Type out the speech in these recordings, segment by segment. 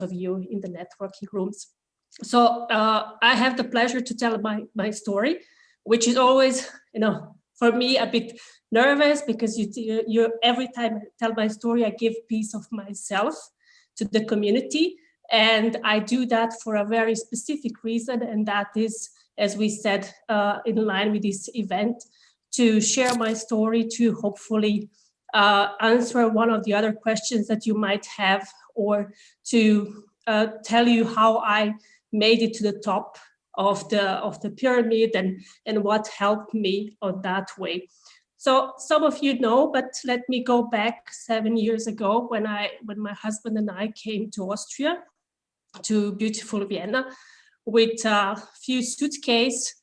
of you in the networking rooms. So I have the pleasure to tell my story, which is always, for me a bit nervous, because you every time I tell my story, I give piece of myself to the community. And I do that for a very specific reason, and that is, as we said, in line with this event, to share my story, to hopefully answer one of the other questions that you might have, or to tell you how I made it to the top of the pyramid, and what helped me on that way. So some of you know, but let me go back 7 years ago when my husband and I came to Austria, to beautiful Vienna, with a few suitcases,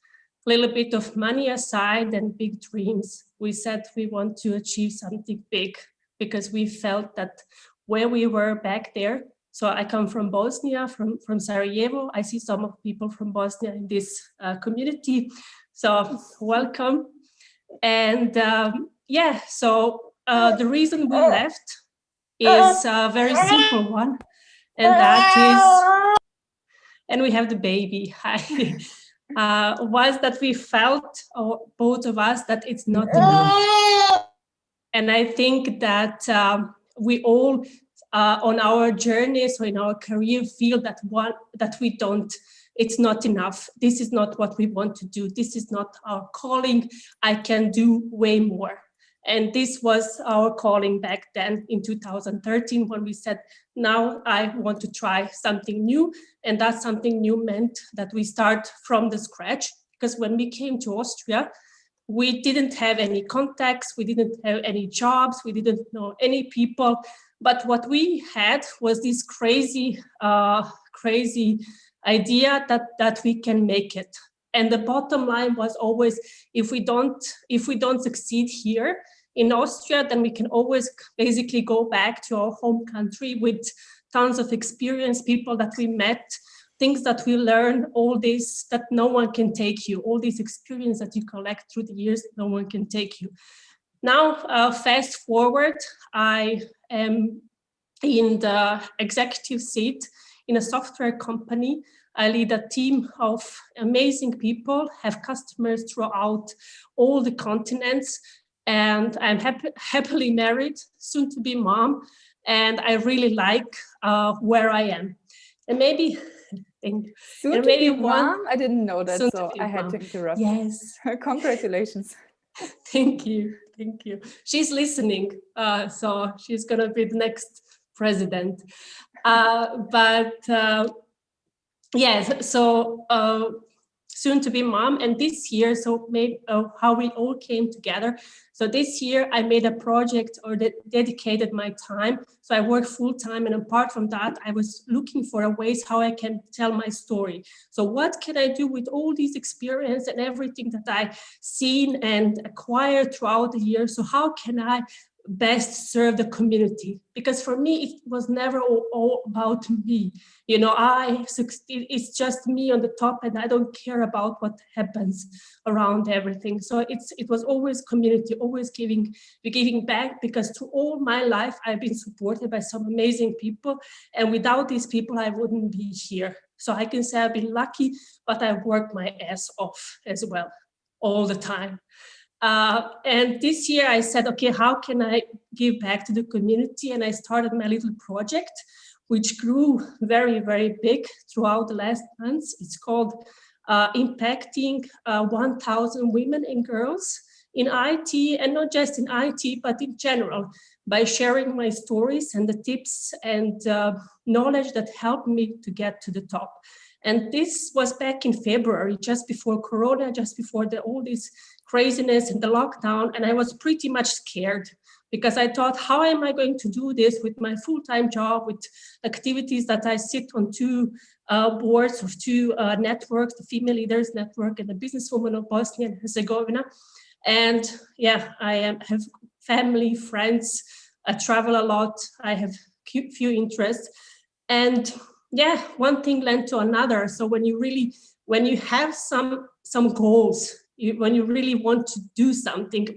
a little bit of money aside, and big dreams. We said we want to achieve something big, because we felt that where we were back there. So I come from Bosnia, from Sarajevo. I see some of people from Bosnia in this community. So welcome. And so the reason we left is a very simple one. And that is, and we have the baby, was that we felt, both of us, that it's not enough. And I think that we all, on our journey, so in our career, feel that it's not enough. This is not what we want to do. This is not our calling. I can do way more. And this was our calling back then in 2013, when we said, now I want to try something new. And that something new meant that we start from the scratch, because when we came to Austria, we didn't have any contacts, we didn't have any jobs, we didn't know any people. But what we had was this crazy idea that we can make it. And the bottom line was always, if we don't succeed here in Austria, then we can always basically go back to our home country with tons of experience, people that we met, things that we learn, all this that no one can take you, all this experience that you collect through the years, no one can take you. Now, fast forward, I am in the executive seat in a software company. I lead a team of amazing people, have customers throughout all the continents, and I'm happily married, soon to be mom, and I really like where I am. And maybe, soon to be mom? I didn't know that, so I had to interrupt. Yes. Congratulations. Thank you. She's listening, so she's gonna be the next president. Yes, so soon to be mom, and this year, so maybe how we all came together. So this year I made a project, or dedicated my time. So I work full time, and apart from that, I was looking for ways how I can tell my story. So what can I do with all this experience and everything that I've seen and acquired throughout the years? So how can I best serve the community? Because for me, it was never all about me. I succeed, it's just me on the top, and I don't care about what happens around everything. So it was always community, always giving back, because through all my life, I've been supported by some amazing people. And without these people, I wouldn't be here. So I can say I've been lucky, but I've worked my ass off as well, all the time. And this year I said, okay, how can I give back to the community? And I started my little project, which grew very, very big throughout the last months. It's called Impacting 1,000 Women and Girls in IT, and not just in IT, but in general, by sharing my stories and the tips and knowledge that helped me to get to the top. And this was back in February, just before Corona, just before all this craziness and the lockdown. And I was pretty much scared, because I thought, how am I going to do this with my full-time job, with activities that I sit on 2 boards of 2 networks, the Female Leaders Network and the Businesswoman of Bosnia and Herzegovina. And yeah, I have family, friends, I travel a lot, I have few interests. And yeah, one thing led to another. So when you have some goals, when you really want to do something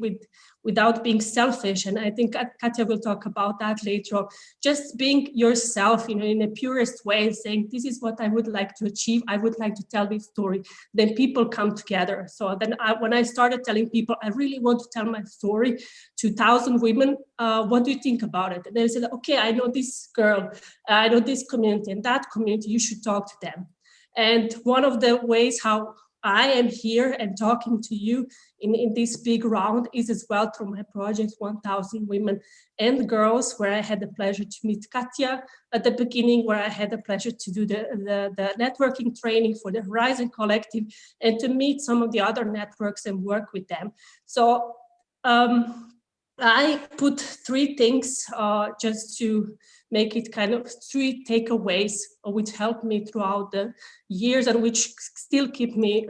without being selfish. And I think Katja will talk about that later on. Just being yourself, in the purest way, saying, this is what I would like to achieve. I would like to tell this story. Then people come together. So then when I started telling people, I really want to tell my story to 1,000 women, what do you think about it? And they said, okay, I know this girl, I know this community and that community, you should talk to them. And one of the ways how I am here and talking to you in this big round is as well through my project, 1,000 Women and Girls, where I had the pleasure to meet Katja at the beginning, where I had the pleasure to do the networking training for the Horizon Collective and to meet some of the other networks and work with them. So I put 3 things just to make it kind of 3 takeaways which helped me throughout the years and which still keep me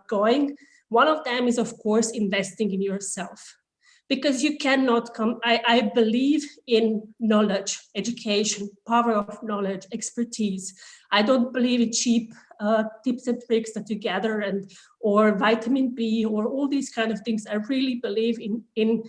going. One of them is, of course, investing in yourself. Because you cannot come, I believe in knowledge, education, power of knowledge, expertise. I don't believe in cheap tips and tricks that you gather or vitamin B or all these kind of things. I really believe in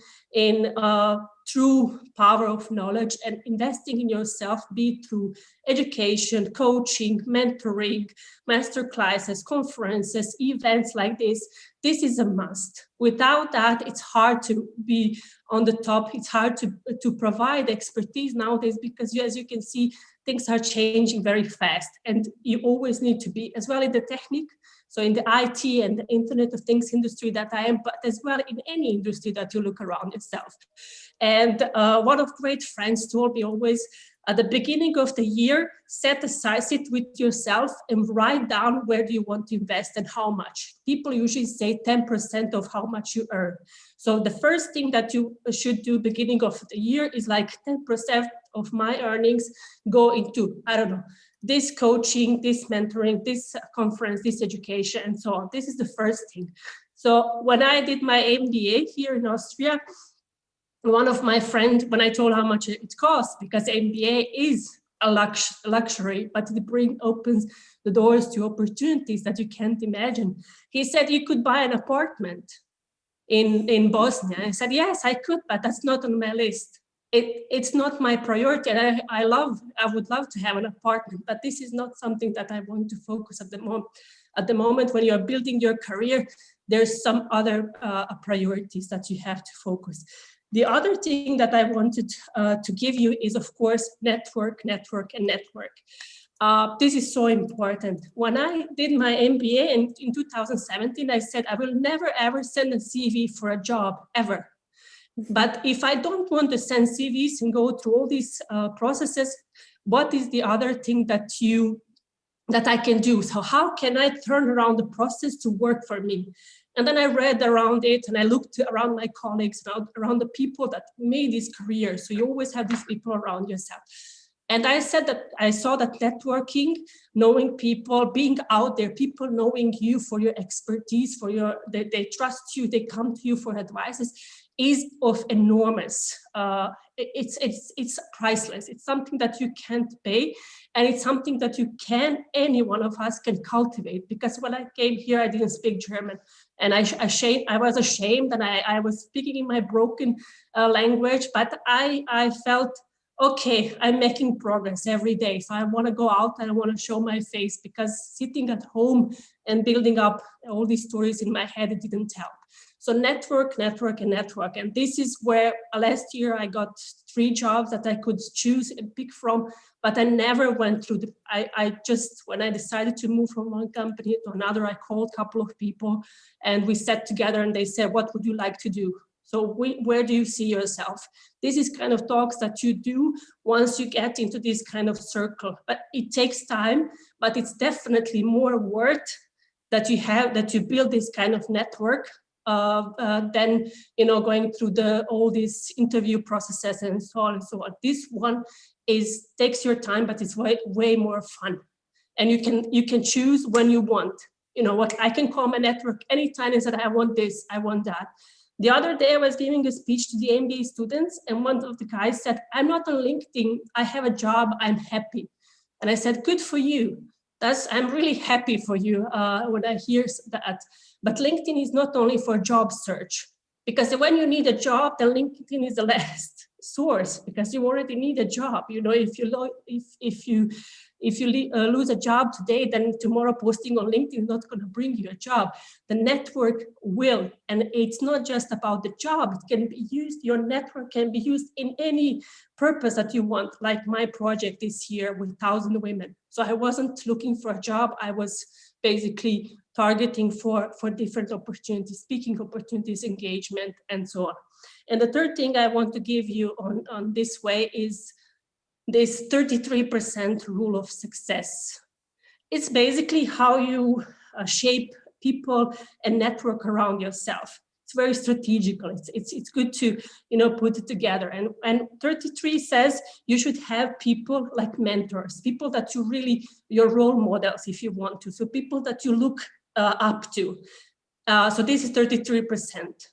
true power of knowledge and investing in yourself, be it through education, coaching, mentoring, master classes, conferences, events like this. This is a must. Without that, it's hard to be on the top. It's hard to provide expertise nowadays because, as you can see, things are changing very fast. And you always need to be, as well in the technique, so in the IT and the Internet of Things industry that I am, but as well in any industry that you look around yourself. And one of great friends told me always, at the beginning of the year, set aside, sit with yourself and write down where do you want to invest and how much. People usually say 10% of how much you earn. So the first thing that you should do beginning of the year is like 10% of my earnings go into, I don't know, this coaching, this mentoring, this conference, this education, and so on. This is the first thing. So when I did my MBA here in Austria, one of my friends, when I told how much it costs, because MBA is a luxury, but it opens the doors to opportunities that you can't imagine. He said, you could buy an apartment in Bosnia. I said, yes, I could, but that's not on my list. It's not my priority, and I would love to have an apartment, but this is not something that I want to focus at the moment. At the moment, when you're building your career, there's some other priorities that you have to focus. The other thing that I wanted to give you is, of course, network. This is so important. When I did my MBA in 2017, I said, I will never, ever send a CV for a job, ever. But if I don't want to send CVs and go through all these processes, what is the other thing that I can do? So how can I turn around the process to work for me? And then I read around it and I looked around my colleagues, around the people that made this career. So you always have these people around yourself. And I said that I saw that networking, knowing people, being out there, people knowing you for your expertise, they trust you, they come to you for advices, is of enormous. It's priceless. It's something that you can't pay, and it's something that any one of us can cultivate. Because when I came here, I didn't speak German, and I was ashamed, and I was speaking in my broken language. But I felt, okay, I'm making progress every day. So I want to go out and I want to show my face, because sitting at home and building up all these stories in my head, it didn't help. So network. And this is where last year I got 3 jobs that I could choose and pick from, but I never went through I just, when I decided to move from one company to another, I called a couple of people and we sat together and they said, what would you like to do? So where do you see yourself? This is kind of talks that you do once you get into this kind of circle, but it takes time, but it's definitely more worth that you build this kind of network than going through all these interview processes and so on and so on. This one takes your time, but it's way more fun, and you can choose when you want. What I can call my network anytime and said, I want this, I want that. The other day I was giving a speech to the MBA students, and one of the guys said, I'm not on LinkedIn, I have a job, I'm happy. And I said, good for you. I'm really happy for you when I hear that. But LinkedIn is not only for job search, because when you need a job, then LinkedIn is the last source, because you already need a job. You know, if you lose a job today, then tomorrow posting on LinkedIn is not going to bring you a job. The network will, and it's not just about the job. It can be used. Your network can be used in any purpose that you want. Like my project this year with 1,000 women. So I wasn't looking for a job. I was basically targeting for different opportunities, speaking opportunities, engagement, and so on. And the third thing I want to give you on this way is this 33% rule of success. It's basically how you shape people and network around yourself. It's very strategical. It's good to put it together. And 33 says you should have people like mentors, people that you really, your role models if you want to. So people that you look up to. So this is 33%.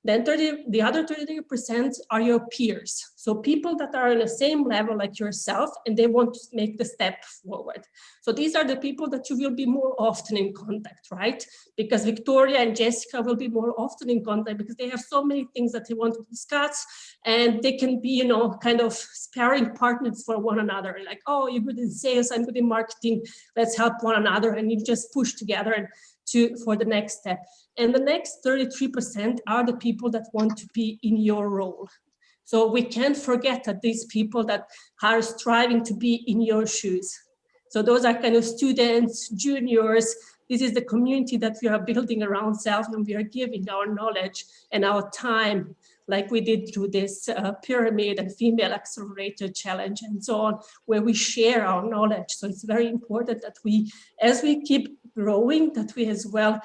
Then the other 33% are your peers. So people that are on the same level like yourself and they want to make the step forward. So these are the people that you will be more often in contact, right? Because Victoria and Jessica will be more often in contact because they have so many things that they want to discuss, and they can be, kind of sparring partners for one another. Like, oh, you're good in sales, I'm good in marketing, let's help one another, and you just push together and for the next step. And the next 33% are the people that want to be in your role. So we can't forget that these people that are striving to be in your shoes. So those are kind of students, juniors. This is the community that we are building around self, and we are giving our knowledge and our time, like we did through this pyramid and female accelerator challenge and so on, where we share our knowledge. So it's very important that we, as we keep growing, that we as well,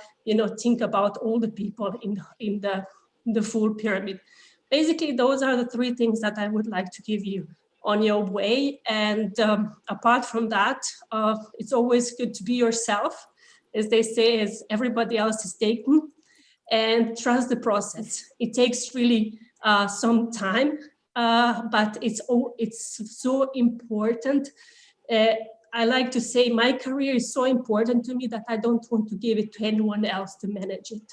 think about all the people in the full pyramid. Basically, those are the three things that I would like to give you on your way. And apart from that, it's always good to be yourself, as they say, as everybody else is taken, and trust the process. It takes really some time, but it's so important. I like to say my career is so important to me that I don't want to give it to anyone else to manage it.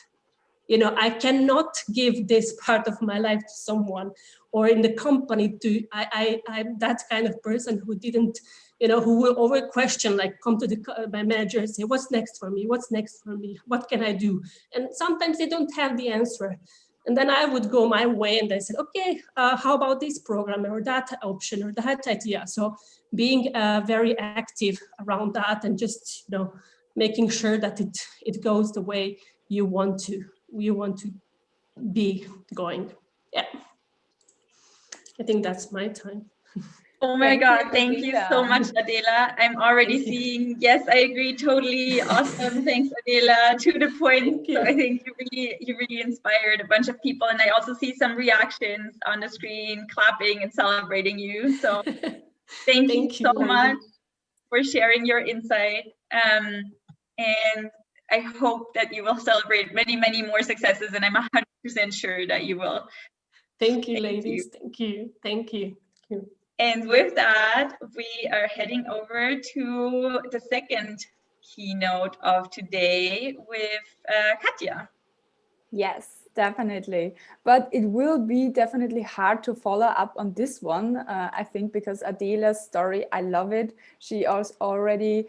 I cannot give this part of my life to someone, or in the company to, I'm that kind of person who didn't, who will over question, like come to my manager and say, what's next for me? What's next for me? What can I do? And sometimes they don't have the answer. And then I would go my way and I said, okay, how about this program or that option or that idea? So being very active around that, and just, making sure that it goes the way you want to be going. Yeah, I think that's my time. Oh my God, thank you so much, Adela. I'm already seeing, yes, I agree, totally awesome. Thanks, Adela, to the point. So I think you really inspired a bunch of people, and I also see some reactions on the screen, clapping and celebrating you. So thank you so much for sharing your insight. And I hope that you will celebrate many, many more successes, and I'm 100% sure that you will. Thank you, ladies. Thank you. And with that, we are heading over to the second keynote of today with Katja. Yes, definitely. But it will be definitely hard to follow up on this one, I think, because Adela's story, I love it. She also already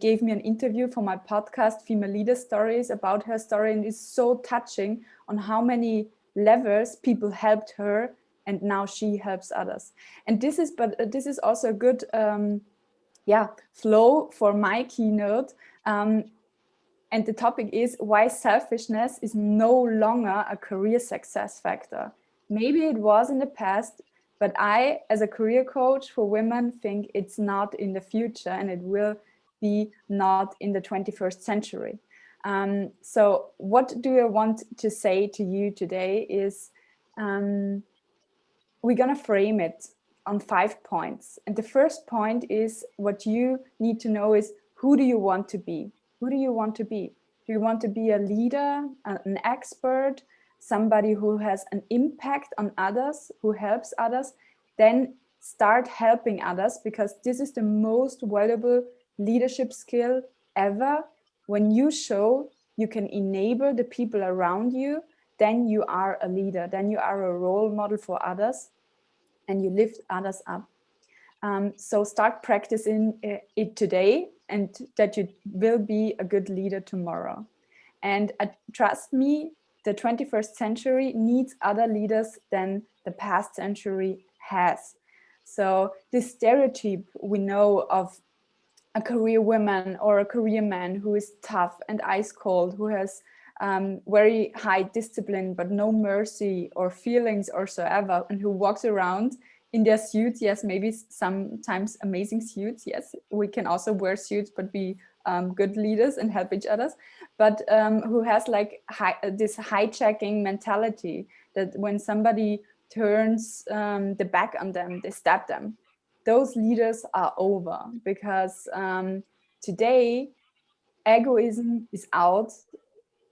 gave me an interview for my podcast, Female Leader Stories, about her story, and it's so touching on how many levels people helped her, and now she helps others. And this is also a good flow for my keynote. And the topic is why selfishness is no longer a career success factor. Maybe it was in the past, but I, as a career coach for women, think it's not in the future, and it will be not in the 21st century. So what do I want to say to you today is we're going to frame it on 5 points. And the first point is, what you need to know is, who do you want to be? Who do you want to be? Do you want to be a leader, an expert, somebody who has an impact on others, who helps others? Then start helping others, because this is the most valuable leadership skill ever. When you show you can enable the people around you, then you are a leader, then you are a role model for others, and you lift others up. So start practicing it today, and that you will be a good leader tomorrow. And trust me, the 21st century needs other leaders than the past century has. So this stereotype we know of a career woman or a career man who is tough and ice cold, who has very high discipline but no mercy or feelings or so ever, and who walks around in their suits. Yes, maybe sometimes amazing suits. Yes, we can also wear suits but be good leaders and help each other. But who has like this hijacking mentality, that when somebody turns the back on them, they stab them. Those leaders are over, because today egoism is out,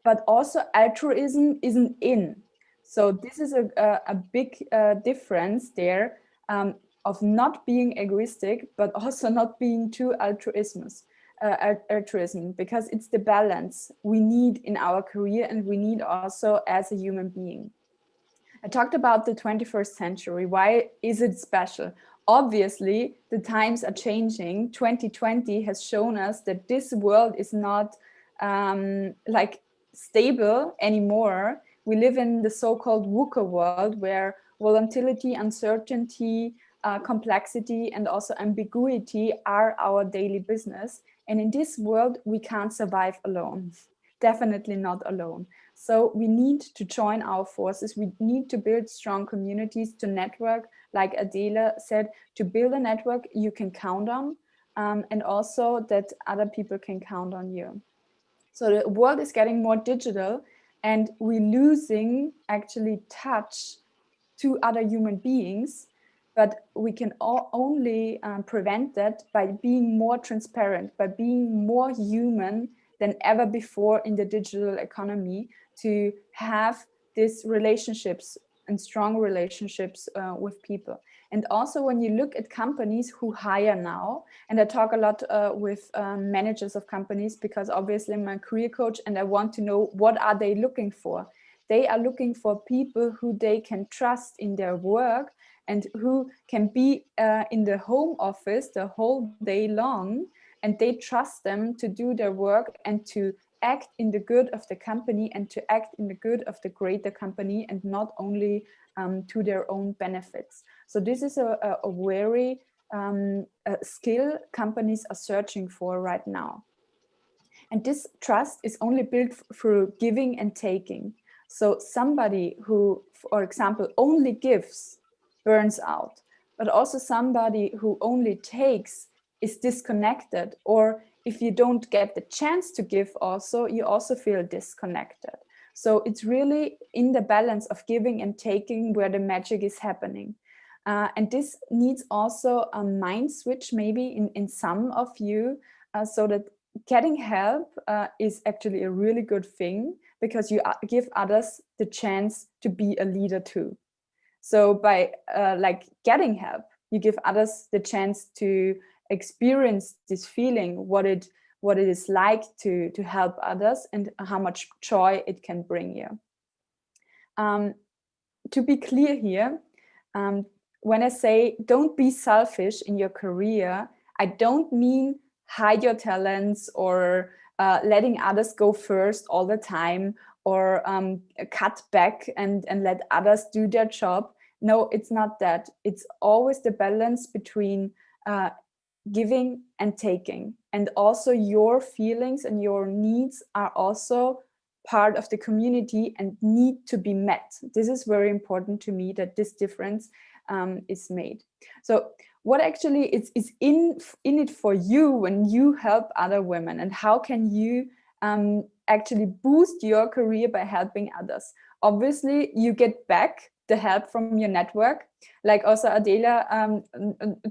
but also altruism isn't in. So this is a big difference there, of not being egoistic, but also not being too altruism, because it's the balance we need in our career, and we need also as a human being. I talked about the 21st century. Why is it special? Obviously, the times are changing. 2020 has shown us that this world is not like stable anymore. We live in the so-called VUCA world, where volatility, uncertainty, complexity, and also ambiguity are our daily business. And in this world, we can't survive alone. Definitely not alone. So we need to join our forces. We need to build strong communities, to network, like Adela said, to build a network you can count on, and also that other people can count on you. So the world is getting more digital, and we're losing actually touch to other human beings. But we can only prevent that by being more transparent, by being more human than ever before in the digital economy, to have these relationships and strong relationships with people. And also when you look at companies who hire now, and I talk a lot with managers of companies, because obviously I'm a career coach and I want to know what are they looking for. They are looking for people who they can trust in their work, and who can be in the home office the whole day long, and they trust them to do their work and to act in the good of the company, and to act in the good of the greater company, and not only to their own benefits. So this is a very skill companies are searching for right now. And this trust is only built through giving and taking. So somebody who, for example, only gives burns out, but also somebody who only takes is disconnected. Or if you don't get the chance to give also, you also feel disconnected. So it's really in the balance of giving and taking where the magic is happening. And this needs also a mind switch maybe in some of you, so that getting help is actually a really good thing, because you give others the chance to be a leader too. So by like getting help, you give others the chance to experience this feeling, what it is like to help others, and how much joy it can bring you. To be clear here, when I say don't be selfish in your career, I don't mean hide your talents, or letting others go first all the time, or cut back and let others do their job. No, it's not that. It's always the balance between giving and taking. And also your feelings and your needs are also part of the community and need to be met. This is very important to me, that this difference is made. So what actually is in it for you when you help other women, and how can you actually boost your career by helping others? Obviously, you get back the help from your network. Like also Adela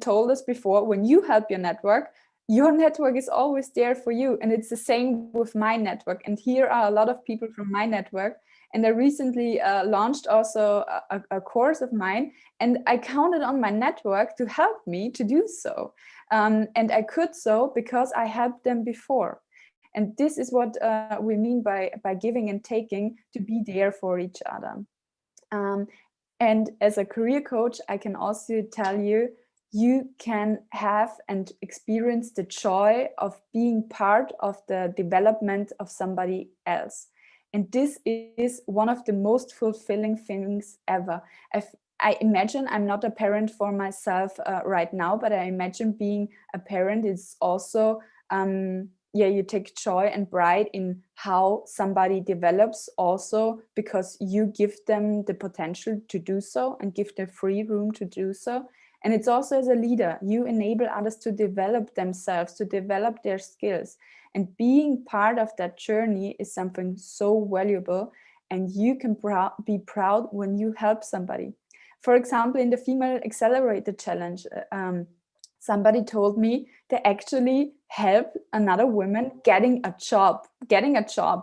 told us before, when you help your network is always there for you. And it's the same with my network. And here are a lot of people from my network. And I recently launched also a course of mine, and I counted on my network to help me to do so. And I could so because I helped them before. And this is what we mean by giving and taking, to be there for each other. And as a career coach, I can also tell you, you can have and experience the joy of being part of the development of somebody else. And this is one of the most fulfilling things ever. I imagine, I'm not a parent for myself right now, but I imagine being a parent is also, you take joy and pride in how somebody develops, also because you give them the potential to do so and give them free room to do so. And it's also, as a leader, you enable others to develop themselves, to develop their skills. And being part of that journey is something so valuable. And you can be proud when you help somebody. For example, in the Female Accelerator Challenge, somebody told me they actually helped another woman getting a job,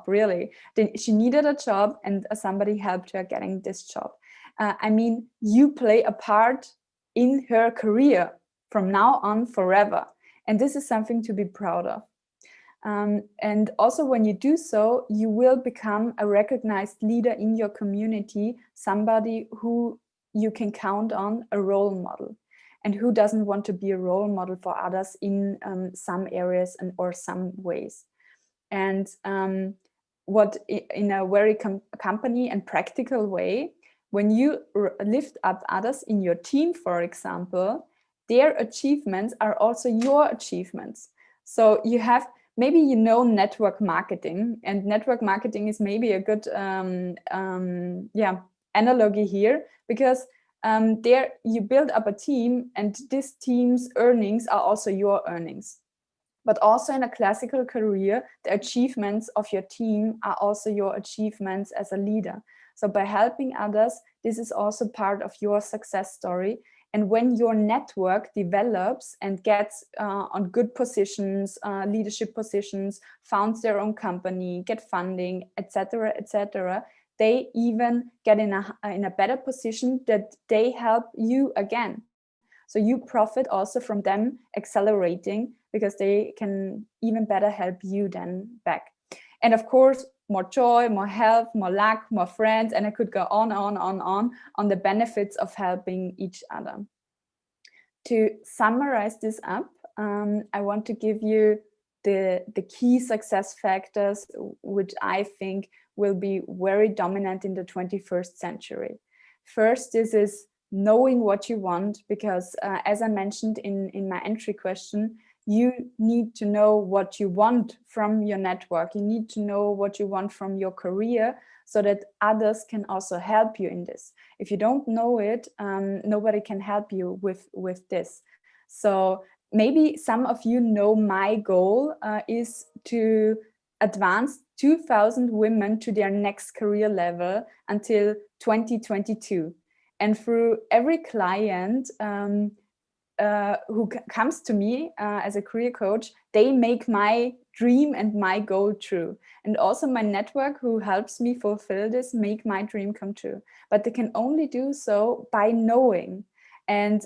really. She needed a job and somebody helped her getting this job. I mean, you play a part in her career from now on forever. And this is something to be proud of. And also when you do so, you will become a recognized leader in your community, somebody who you can count on, a role model. And who doesn't want to be a role model for others in some areas or some ways. And what in a very company and practical way, when you lift up others in your team, for example, their achievements are also your achievements. So you have, maybe you know network marketing, and network marketing is maybe a good analogy here, because there you build up a team, and this team's earnings are also your earnings. But also in a classical career, the achievements of your team are also your achievements as a leader. So by helping others, this is also part of your success story. And when your network develops and gets on good positions, leadership positions, founds their own company, get funding, etc., they even get in a better position that they help you again. So you profit also from them accelerating, because they can even better help you then back. And of course, more joy, more health, more luck, more friends, and I could go on the benefits of helping each other. To summarize this up, I want to give you the key success factors which I think will be very dominant in the 21st century. First, this is knowing what you want, because as I mentioned in my entry question, you need to know what you want from your network. You need to know what you want from your career, so that others can also help you in this. If you don't know it, nobody can help you with this. So maybe some of you know my goal is to advance 2,000 women to their next career level until 2022. And through every client who comes to me as a career coach, they make my dream and my goal true. And also my network who helps me fulfill this, make my dream come true. But they can only do so by knowing. And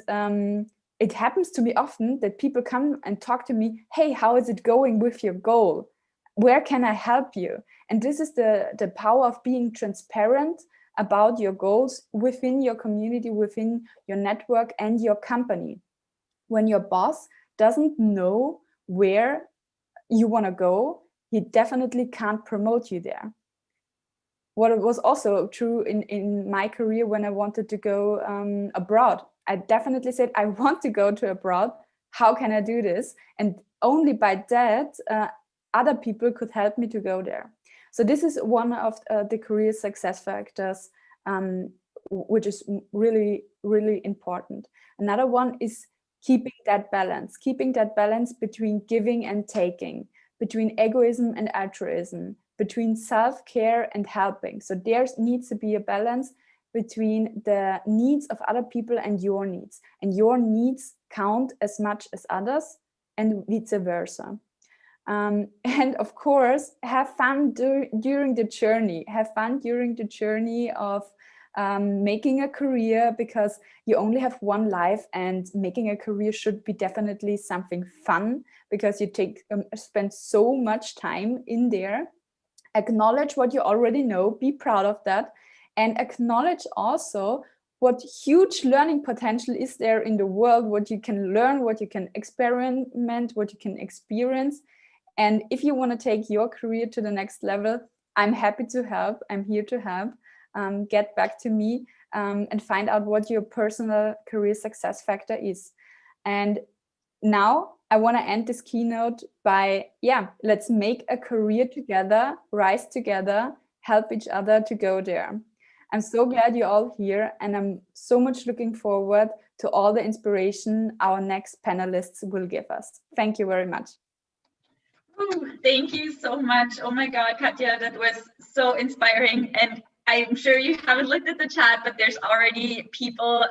it happens to me often that people come and talk to me, hey, how is it going with your goal? Where can I help you? And this is the power of being transparent about your goals within your community, within your network and your company. When your boss doesn't know where you want to go, he definitely can't promote you there. What was also true in my career when I wanted to go abroad. I definitely said, I want to go to abroad. How can I do this? And only by that, other people could help me to go there. So this is one of the career success factors, which is really, really important. Another one is keeping that balance between giving and taking, between egoism and altruism, between self-care and helping. So there needs to be a balance between the needs of other people and your needs. And your needs count as much as others, and vice versa. And of course, have fun during the journey. Have fun during the journey of making a career, because you only have one life, and making a career should be definitely something fun, because you spend so much time in there. Acknowledge what you already know, be proud of that, and acknowledge also what huge learning potential is there in the world, what you can learn, what you can experiment, what you can experience. And if you want to take your career to the next level, I'm happy to help. I'm here to help. Get back to me and find out what your personal career success factor is. And now I want to end this keynote by, let's make a career together, rise together, help each other to go there. I'm so glad you're all here, and I'm so much looking forward to all the inspiration our next panelists will give us. Thank you very much. Ooh, thank you so much. Oh my God, Katja, that was so inspiring. And I'm sure you haven't looked at the chat, but there's already people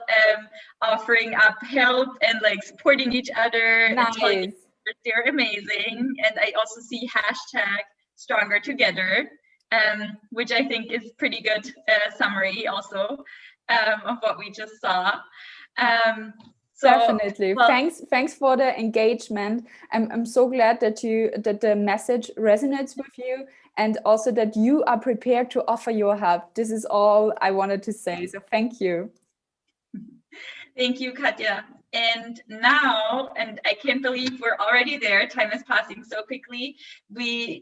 offering up help and like supporting each other. Nice. And they're amazing. And I also see #Stronger Together, which I think is pretty good summary also of what we just saw. So, definitely. Well, thanks for the engagement. I'm so glad that the message resonates with you, and also that you are prepared to offer your help. This is all I wanted to say. So thank you. Thank you, Katja. And now, and I can't believe we're already there, time is passing so quickly.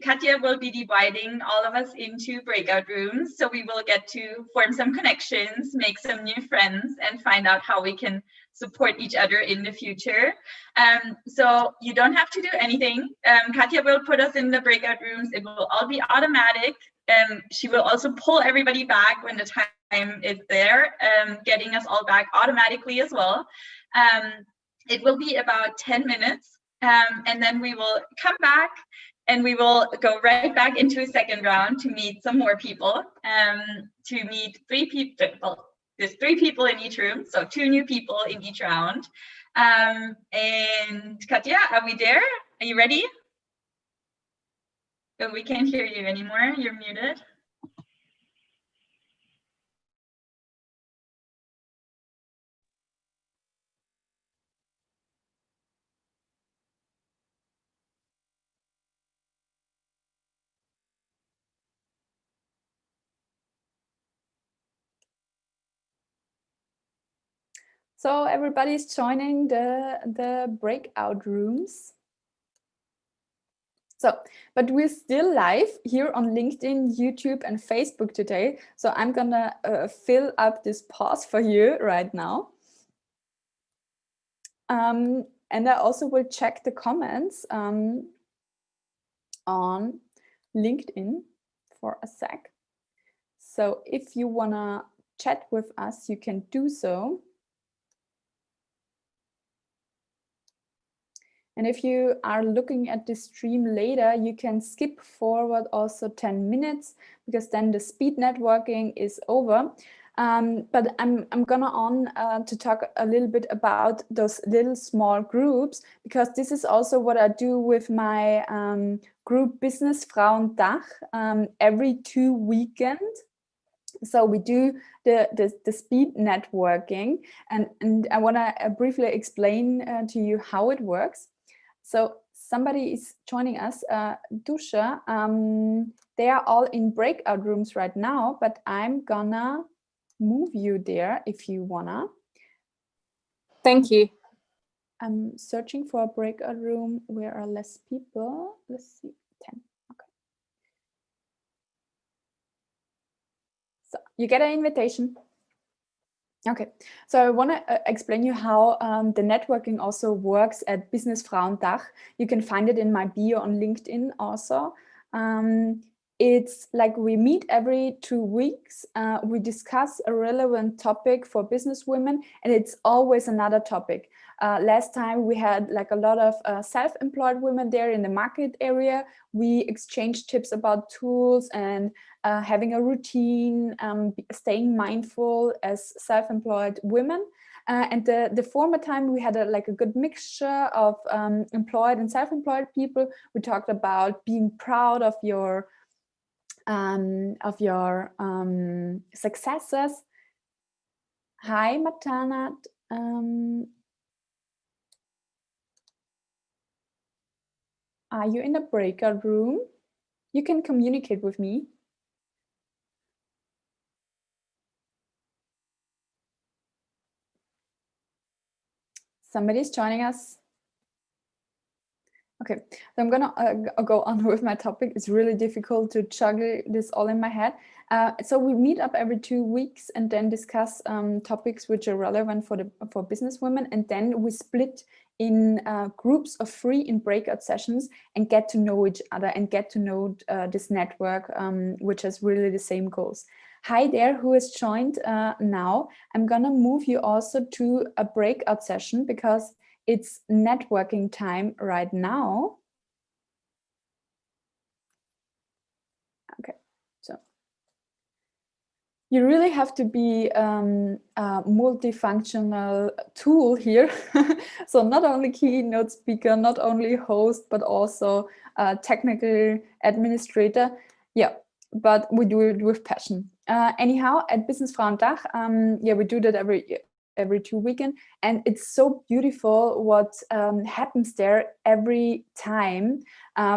Katja will be dividing all of us into breakout rooms. So we will get to form some connections, make some new friends, and find out how we can support each other in the future. So you don't have to do anything. Katja will put us in the breakout rooms. It will all be automatic. She will also pull everybody back when the time is there, getting us all back automatically as well. It will be about 10 minutes, and then we will come back and we will go right back into a second round to meet some more people, to meet 3 people. Well, there's 3 people in each room, so 2 new people in each round. And Katja, are we there? Are you ready? Oh, we can't hear you anymore. You're muted. So everybody's joining the breakout rooms. So, but we're still live here on LinkedIn, YouTube, and Facebook today. So I'm gonna fill up this pause for you right now. And I also will check the comments on LinkedIn for a sec. So if you wanna chat with us, you can do so. And if you are looking at this stream later, you can skip forward also 10 minutes, because then the speed networking is over. But I'm gonna to talk a little bit about those little small groups, because this is also what I do with my group Business Frauen Dach every 2 weekends. So we do the speed networking, and I want to briefly explain to you how it works. So somebody is joining us, Dusha. They are all in breakout rooms right now, but I'm gonna move you there if you wanna. Thank you. I'm searching for a breakout room where are less people. Let's see, 10. Okay. So you get an invitation. Okay, so I want to explain you how the networking also works at Business Frauen Dach. You can find it in my bio on LinkedIn also. It's like we meet every 2 weeks. We discuss a relevant topic for business women, and it's always another topic. Last time we had like a lot of self-employed women there in the market area. We exchanged tips about tools and having a routine, staying mindful as self-employed women. And the former time we had a good mixture of employed and self-employed people. We talked about being proud of your successes, Hi, Matanat. Are you in a breakout room? You can communicate with me. Somebody's joining us. Okay, so I'm gonna go on with my topic. It's really difficult to juggle this all in my head. So we meet up every 2 weeks and then discuss topics which are relevant for business women, and then we split in groups of 3 in breakout sessions and get to know each other and get to know this network, which has really the same goals. Hi there, who has joined now. I'm gonna move you also to a breakout session because it's networking time right now. Okay, so you really have to be a multifunctional tool here. So not only keynote speaker, not only host, but also a technical administrator. Yeah, but we do it with passion. Anyhow, at Business Frauendach, yeah, we do that every 2 weekends, and it's so beautiful what happens there every time.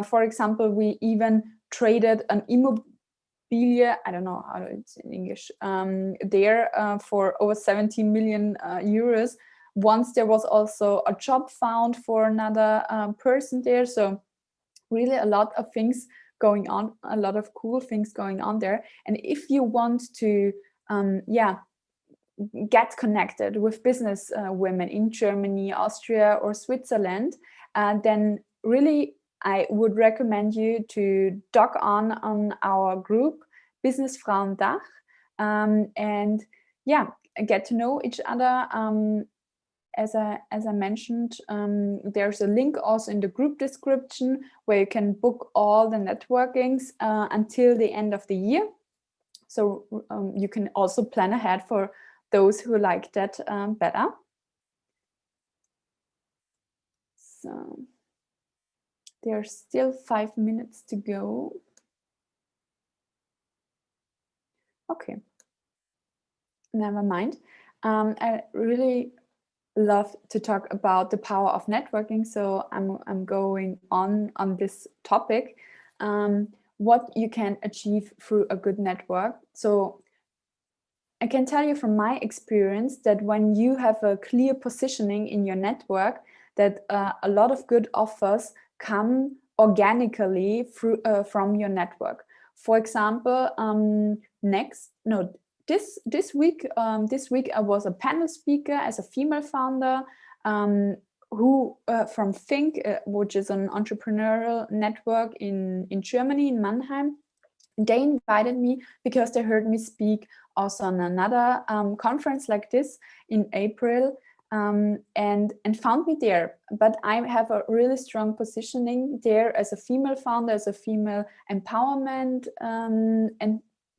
For example, we even traded an immobilia, I don't know how it's in English, there for over 70 million euros. Once there was also a job found for another person there. So really a lot of things going on, a lot of cool things going on there. And if you want to, yeah, get connected with business women in Germany, Austria, or Switzerland, then really I would recommend you to dock on our group, Business Frauendach, and yeah, get to know each other. As I mentioned, there's a link also in the group description where you can book all the networkings until the end of the year. So you can also plan ahead for those who like that better. So there's still 5 minutes to go. Okay, never mind. I really love to talk about the power of networking, so I'm going on this topic. What you can achieve through a good network. So I can tell you from my experience that when you have a clear positioning in your network, that a lot of good offers come organically through from your network. For example, this week I was a panel speaker as a female founder who from Think, which is an entrepreneurial network in Germany, in Mannheim. They invited me because they heard me speak also on another conference like this in April, and found me there. But I have a really strong positioning there as a female founder, as a female empowerment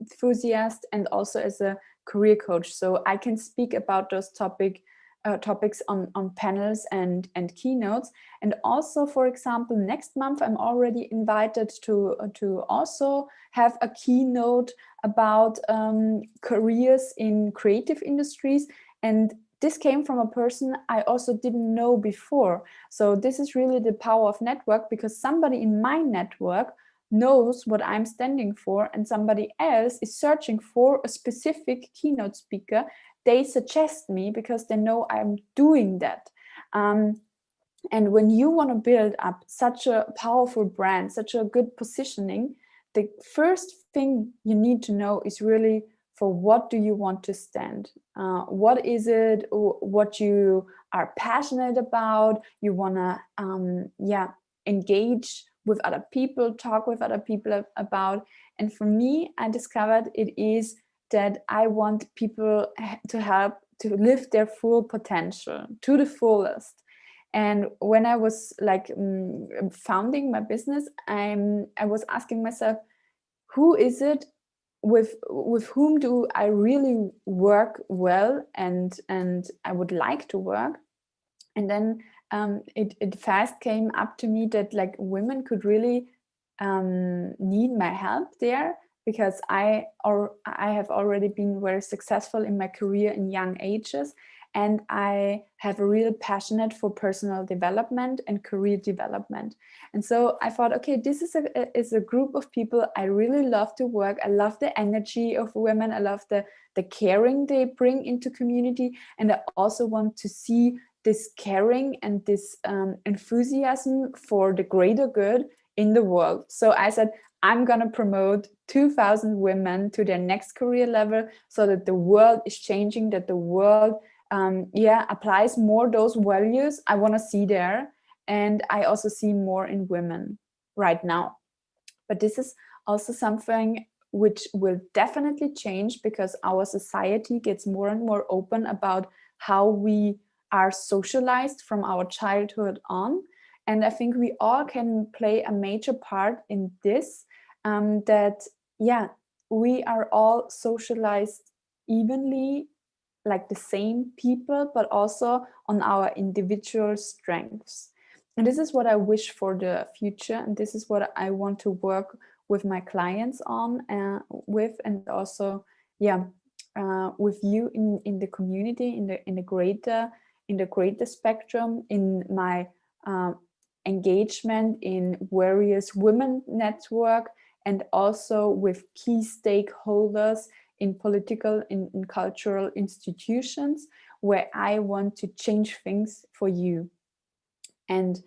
enthusiast, and also as a career coach. So I can speak about those topics on panels and keynotes. And also, for example, next month I'm already invited to also have a keynote about careers in creative industries, and this came from a person I also didn't know before. So this is really the power of network, because somebody in my network knows what I'm standing for, and somebody else is searching for a specific keynote speaker. They suggest me because they know I'm doing that. And when you want to build up such a powerful brand, such a good positioning, the first thing you need to know is really, for what do you want to stand? What is it? What you are passionate about? You want to, engage with other people, talk with other people about. And for me, I discovered it is that I want people to help to live their full potential to the fullest. And when I was like founding my business, I was asking myself, who is it, with whom do I really work well and I would like to work? And then it fast came up to me that like women could really need my help there, because I have already been very successful in my career in young ages, and I have a real passionate for personal development and career development. And so I thought, okay, this is a group of people I really love to work. I love the energy of women. I love the caring they bring into community. And I also want to see this caring and this enthusiasm for the greater good in the world. So I said, I'm going to promote 2,000 women to their next career level so that the world is changing, that the world applies more those values I want to see there. And I also see more in women right now. But this is also something which will definitely change, because our society gets more and more open about how we are socialized from our childhood on. And I think we all can play a major part in this, that, we are all socialized evenly, like the same people, but also on our individual strengths. And this is what I wish for the future. And this is what I want to work with my clients on, with, and also, with you in the community, in the greater spectrum, in my engagement in various women network, and also with key stakeholders in political, in cultural institutions, where I want to change things for you. And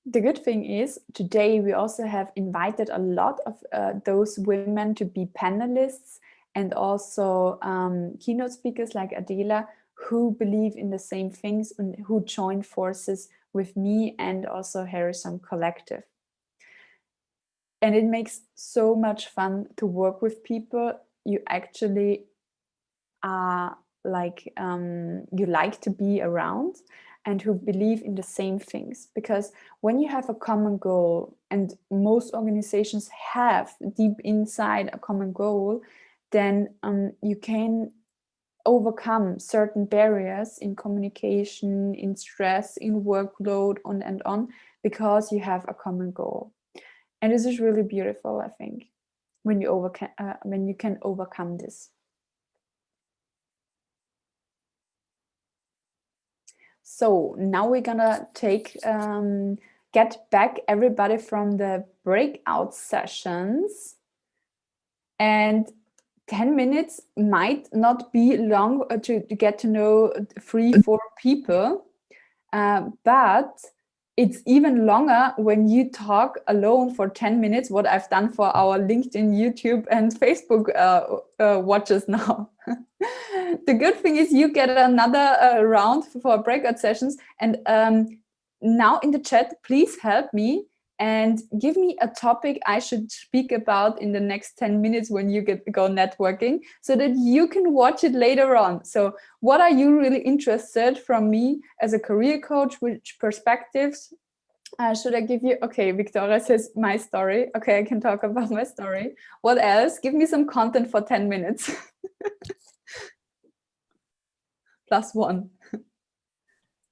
the good thing is, today we also have invited a lot of those women to be panelists, and also keynote speakers like Adela, who believe in the same things and who join forces with me and also Harrison Collective. And it makes so much fun to work with people you actually are like, you like to be around, and who believe in the same things. Because when you have a common goal, and most organizations have deep inside a common goal, then you can overcome certain barriers in communication, in stress, in workload, and on, because you have a common goal. And this is really beautiful, I think, when you can overcome this. So now we're gonna get back everybody from the breakout sessions, and 10 minutes might not be long to get to know 3-4 people, but it's even longer when you talk alone for 10 minutes, what I've done for our LinkedIn, YouTube, and Facebook watchers now. The good thing is you get another round for breakout sessions. And now in the chat, please help me and give me a topic I should speak about in the next 10 minutes when you go networking, so that you can watch it later on. So what are you really interested from me as a career coach? Which perspectives should I give you? Okay, Victoria says my story. Okay, I can talk about my story. What else? Give me some content for 10 minutes. +1.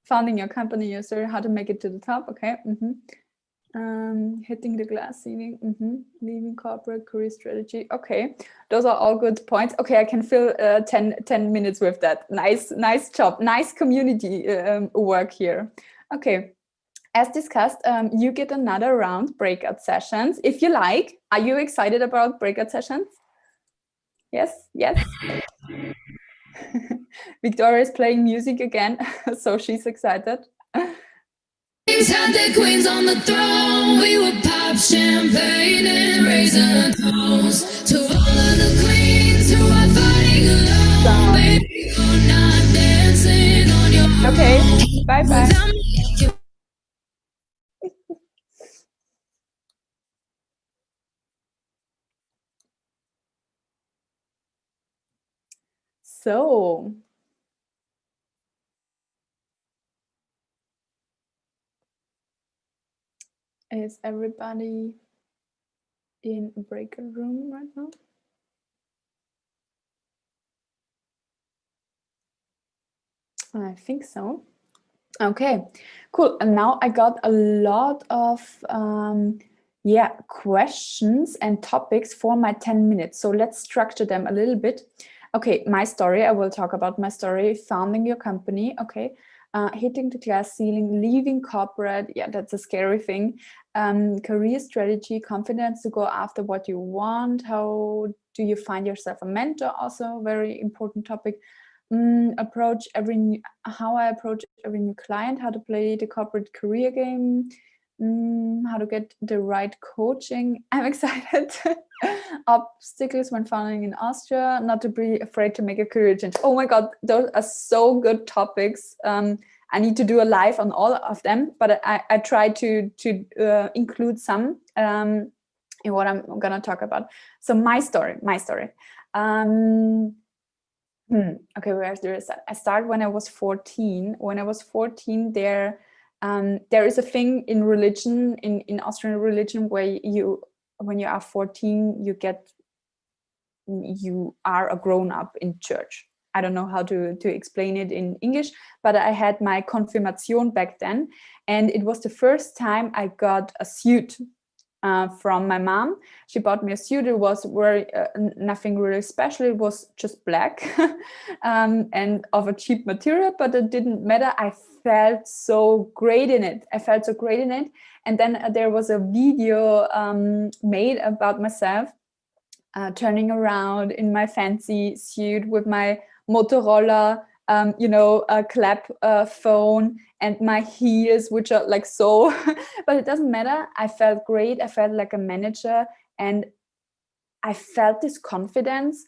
Founding your company, your story, how to make it to the top. Okay. Hitting the glass ceiling, leaving corporate, career strategy. Okay, those are all good points. Okay, I can fill 10 minutes with that. Nice job. Nice community work here. Okay, as discussed, you get another round breakout sessions if you like. Are you excited about breakout sessions? Yes. Victoria is playing music again, so she's excited. Had the queens on the throne. We would pop champagne and raise a toast to all of the queens who are fighting alone. Baby, you're not dancing on your own. Okay, bye. So, is everybody in a breakout room right now? I think so. Okay, cool. And now I got a lot of questions and topics for my 10 minutes. So let's structure them a little bit. Okay, my story, I will talk about my story, founding your company, okay, hitting the glass ceiling, leaving corporate, yeah, that's a scary thing, career strategy, confidence to go after what you want, how do you find yourself a mentor, also very important topic, how I approach every new client, how to play the corporate career game, how to get the right coaching. I'm excited. Obstacles when founding in Austria, not to be afraid to make a career change. Oh my God, those are so good topics. I need to do a live on all of them, but I try to include some in what I'm gonna talk about. So my story. Okay, where's the rest? I started when I was 14. When I was 14, there is a thing in religion, in Austrian religion, where when you are 14, you are a grown-up in church. I don't know how to explain it in English, but I had my confirmation back then, and it was the first time I got a suit from my mom. She bought me a suit. It was nothing really special. It was just black and of a cheap material, but it didn't matter. I felt so great in it. And then there was a video made about myself turning around in my fancy suit with my Motorola a clap phone and my heels, which are like so, but it doesn't matter. I felt great. I felt like a manager, and I felt this confidence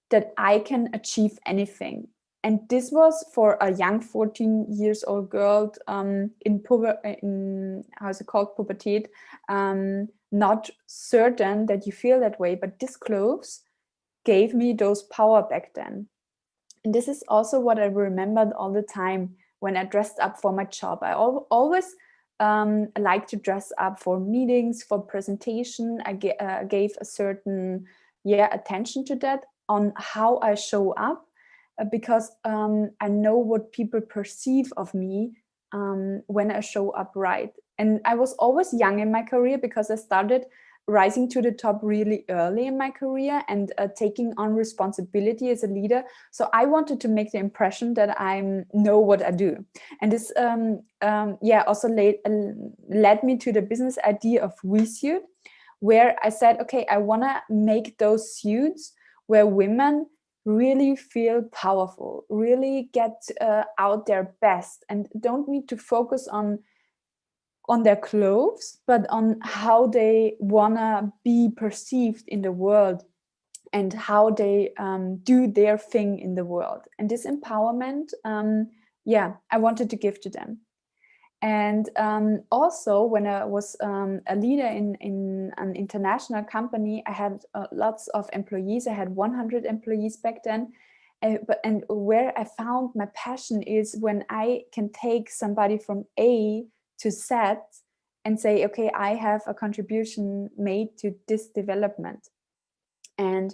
that I can achieve anything. And this was for a young 14 years old girl in how's it called, pubertät, not certain that you feel that way, but this clothes gave me those power back then. And this is also what I remembered all the time when I dressed up for my job. I always like to dress up for meetings, for presentation. I gave a certain attention to that, on how I show up, because I know what people perceive of me when I show up right. And I was always young in my career, because I started rising to the top really early in my career and taking on responsibility as a leader. So I wanted to make the impression that I know what I do. And this also led me to the business idea of WeSuit, where I said, okay, I want to make those suits where women really feel powerful, really get out their best, and don't need to focus on their clothes, but on how they wanna be perceived in the world and how they do their thing in the world. And this empowerment, I wanted to give to them. And also, when I was a leader in an international company, I had lots of employees. I had 100 employees back then. And where I found my passion is when I can take somebody from A to Z and say, okay, I have a contribution made to this development. And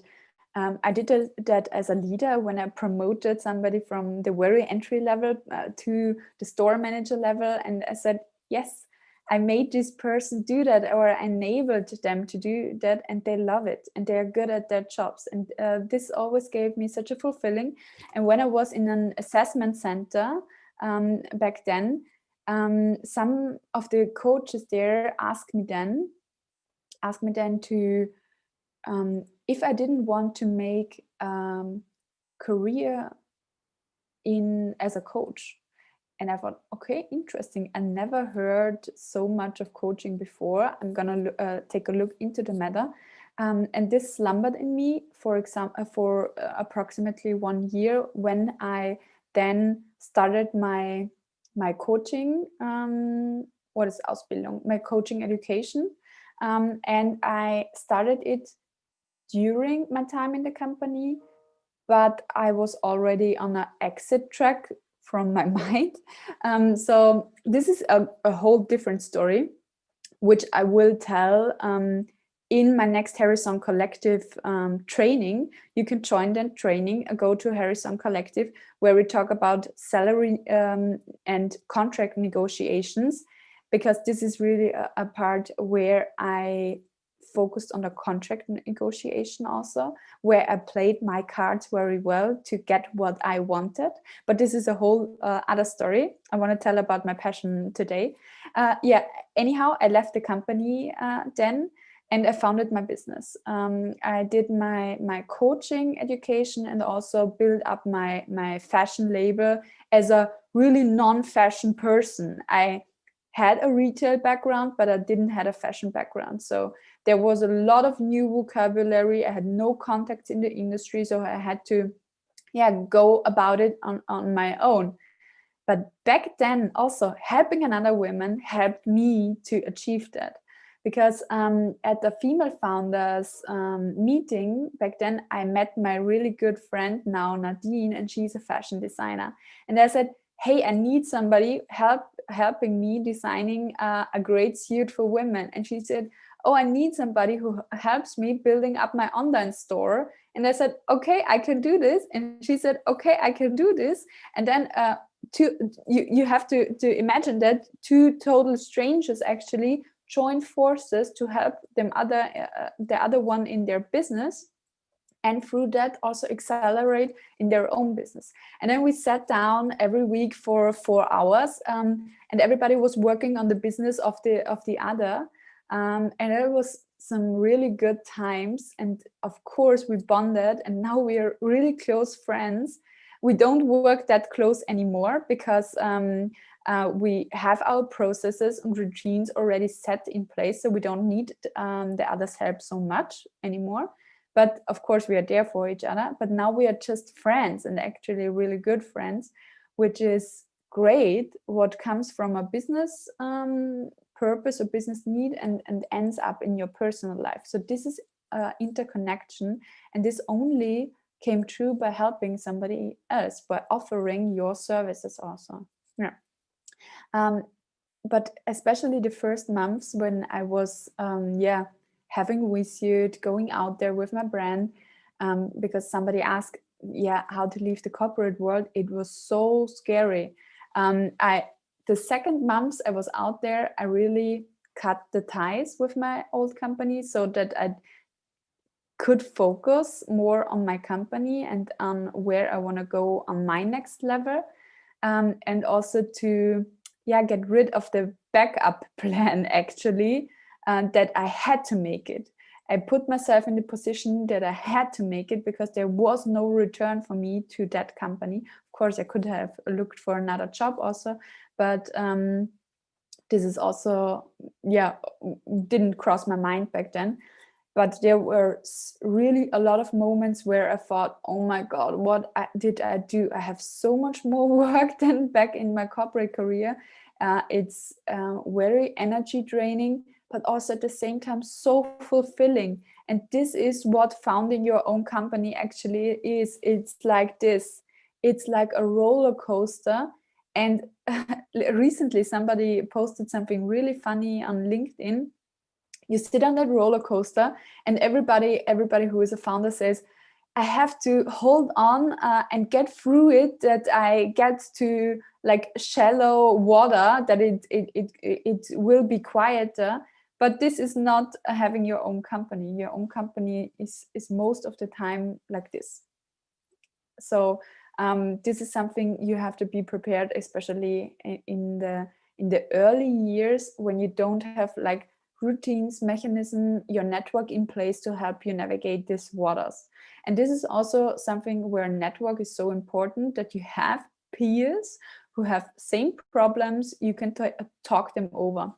I did that as a leader when I promoted somebody from the very entry level to the store manager level. And I said, yes, I made this person do that, or enabled them to do that, and they love it and they're good at their jobs. And this always gave me such a fulfilling. And when I was in an assessment center back then, some of the coaches there asked me then to, if I didn't want to make career as a coach. And I thought, okay, interesting. I never heard so much of coaching before. I'm gonna take a look into the matter. And this slumbered in me, for example, for approximately 1 year, when I then started my coaching, Ausbildung, my coaching education. And I started it during my time in the company, but I was already on an exit track from my mind. So this is a whole different story, which I will tell in my next Harrison Collective training. You can join that training, go to Harrison Collective, where we talk about salary and contract negotiations. because this is really a part where I focused on the contract negotiation also, where I played my cards very well to get what I wanted. But this is a whole other story. I want to tell about my passion today. Anyhow, I left the company then, and I founded my business. I did my coaching education and also built up my fashion label as a really non-fashion person. I had a retail background, but I didn't have a fashion background. So there was a lot of new vocabulary. I had no contacts in the industry, so I had to go about it on my own. But back then, also helping another woman helped me to achieve that. Because at the female founders meeting back then, I met my really good friend now, Nadine, and she's a fashion designer. And I said, hey, I need somebody helping me designing a great suit for women. And she said, oh, I need somebody who helps me building up my online store. And I said, okay, I can do this. And she said, okay, I can do this. And then you have to imagine that two total strangers actually join forces to help the other one in their business, and through that also accelerate in their own business. And then we sat down every week for 4 hours, and everybody was working on the business of the other, and it was some really good times. And of course we bonded, and now we are really close friends. We don't work that close anymore because we have our processes and routines already set in place, so we don't need the other's help so much anymore. But of course we are there for each other. But now we are just friends, and actually really good friends, which is great. What comes from a business purpose or business need and ends up in your personal life. So this is interconnection, and this only came true by helping somebody else, by offering your services also. Yeah. But especially the first months when I was having wisuit, going out there with my brand, because somebody asked how to leave the corporate world, it was so scary. The second months I was out there, I really cut the ties with my old company so that I could focus more on my company and on where I want to go on my next level, and also to get rid of the backup plan actually, that I had to make it. I put myself in the position that I had to make it because there was no return for me to that company. Of course, I could have looked for another job also, but this is also, didn't cross my mind back then. But there were really a lot of moments where I thought, oh my God, what did I do? I have so much more work than back in my corporate career. It's very energy draining, but also at the same time so fulfilling. And this is what founding your own company actually is. It's like this. It's like a roller coaster. And recently somebody posted something really funny on LinkedIn. You sit on that roller coaster, and everybody who is a founder says, I have to hold on and get through it, that I get to like shallow water, that it will be quieter. But this is not having your own company. Your own company is most of the time like this. So this is something you have to be prepared, especially in the early years when you don't have like routines, mechanism, your network in place to help you navigate these waters. And this is also something where network is so important, that you have peers who have same problems. You can talk them over.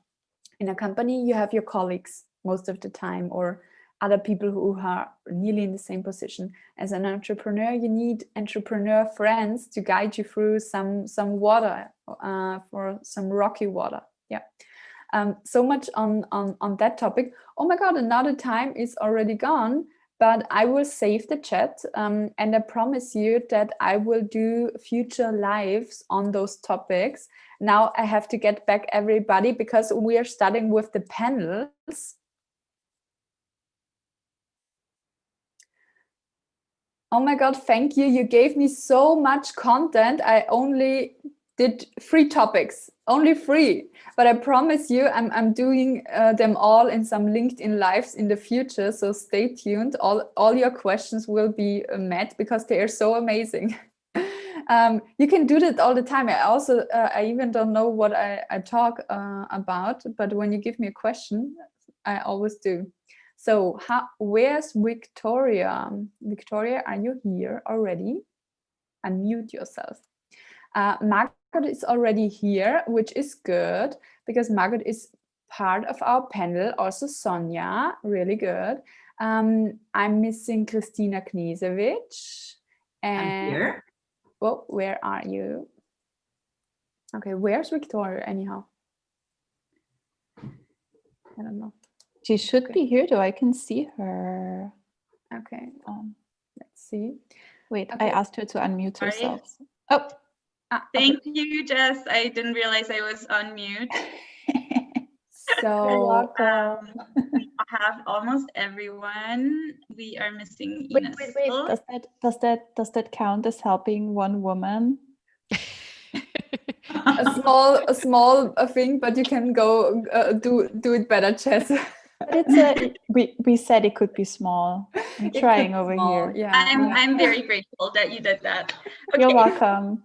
In a company, you have your colleagues most of the time, or other people who are nearly in the same position. As an entrepreneur, you need entrepreneur friends to guide you through some water, for some rocky water. Yeah. So much on that topic. Oh my God, another time is already gone, but I will save the chat, and I promise you that I will do future lives on those topics. Now I have to get back everybody because we are starting with the panels. Oh my God, thank you. You gave me so much content. I only did 3 topics, only 3, but I promise you I'm doing them all in some LinkedIn lives in the future, so stay tuned. All your questions will be met because they are so amazing. You can do that all the time. I even don't know what I talk about, but when you give me a question, I always do. So where's Victoria? Victoria, are you here already? Unmute yourself. Margaret is already here, which is good because Margaret is part of our panel. Also Sonja, really good. I'm missing Christina Knesevich. I'm here. Well, where are you? Okay, where's Victoria anyhow? I don't know. She should be here though. I can see her. Okay, let's see. Wait, okay. I asked her to unmute herself. Oh. Okay. Thank you, Jess. I didn't realize I was on mute. So we have almost everyone. We are missing Ines. Wait. Does that count as helping one woman? a small thing, but you can go do it better, Jess. But we said it could be small. I'm trying over here. Yeah. I'm very grateful that you did that. Okay. You're welcome.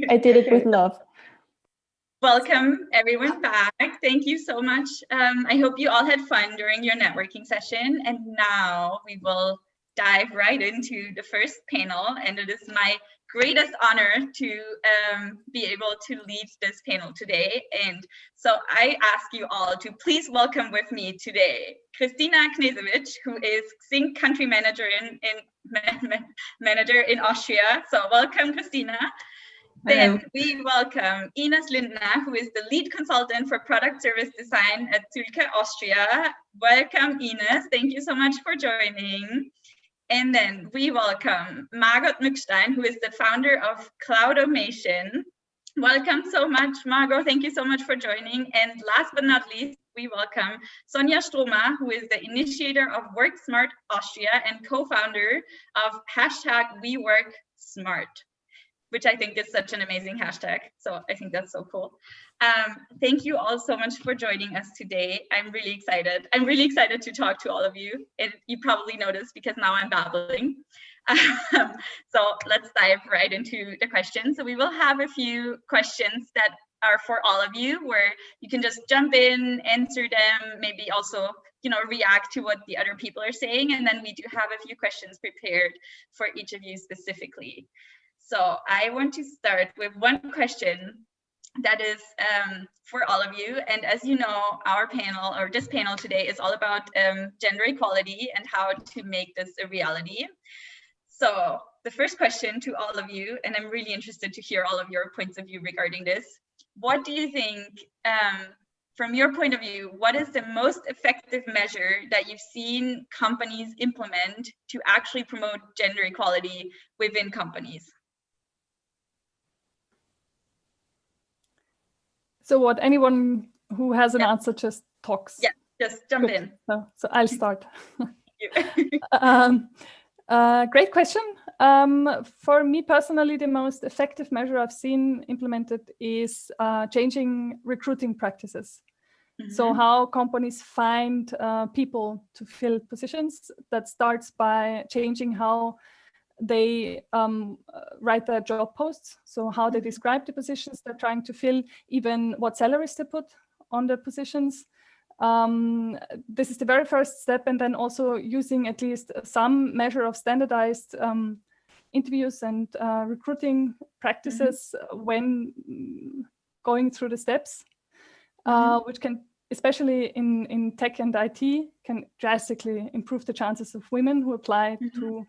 I did it with love. Welcome everyone back. Thank you so much. I hope you all had fun during your networking session. And now we will dive right into the first panel. And it is my greatest honor to be able to lead this panel today. And so I ask you all to please welcome with me today, Christina Knesevich, who is Sync Country Manager in Austria. So welcome, Christina. Then we welcome Ines Lindner, who is the lead consultant for product service design at Zülke, Austria. Welcome, Ines. Thank you so much for joining. And then we welcome Margot Mückstein, who is the founder of Cloudomation. Welcome so much, Margot. Thank you so much for joining. And last but not least, we welcome Sonja Stromer, who is the initiator of Work Smart Austria and co-founder of #WeWorkSmart, which I think is such an amazing hashtag. So I think that's so cool. Thank you all so much for joining us today. I'm really excited. I'm really excited to talk to all of you. And you probably noticed because now I'm babbling. So let's dive right into the questions. So we will have a few questions that are for all of you, where you can just jump in, answer them, maybe also, you know, react to what the other people are saying. And then we do have a few questions prepared for each of you specifically. So I want to start with one question that is for all of you. And as you know, our panel, or this panel today, is all about gender equality and how to make this a reality. So the first question to all of you, and I'm really interested to hear all of your points of view regarding this. What do you think, from your point of view, what is the most effective measure that you've seen companies implement to actually promote gender equality within companies? So what, anyone who has an answer just talks? Yeah, just jump in. So I'll start. Great question. For me personally, the most effective measure I've seen implemented is changing recruiting practices. Mm-hmm. So how companies find people to fill positions. That starts by changing how they write their job posts, so how they describe the positions they're trying to fill, even what salaries they put on the positions. This is the very first step, and then also using at least some measure of standardized interviews and recruiting practices when going through the steps, which can, especially in tech and IT, can drastically improve the chances of women who apply to,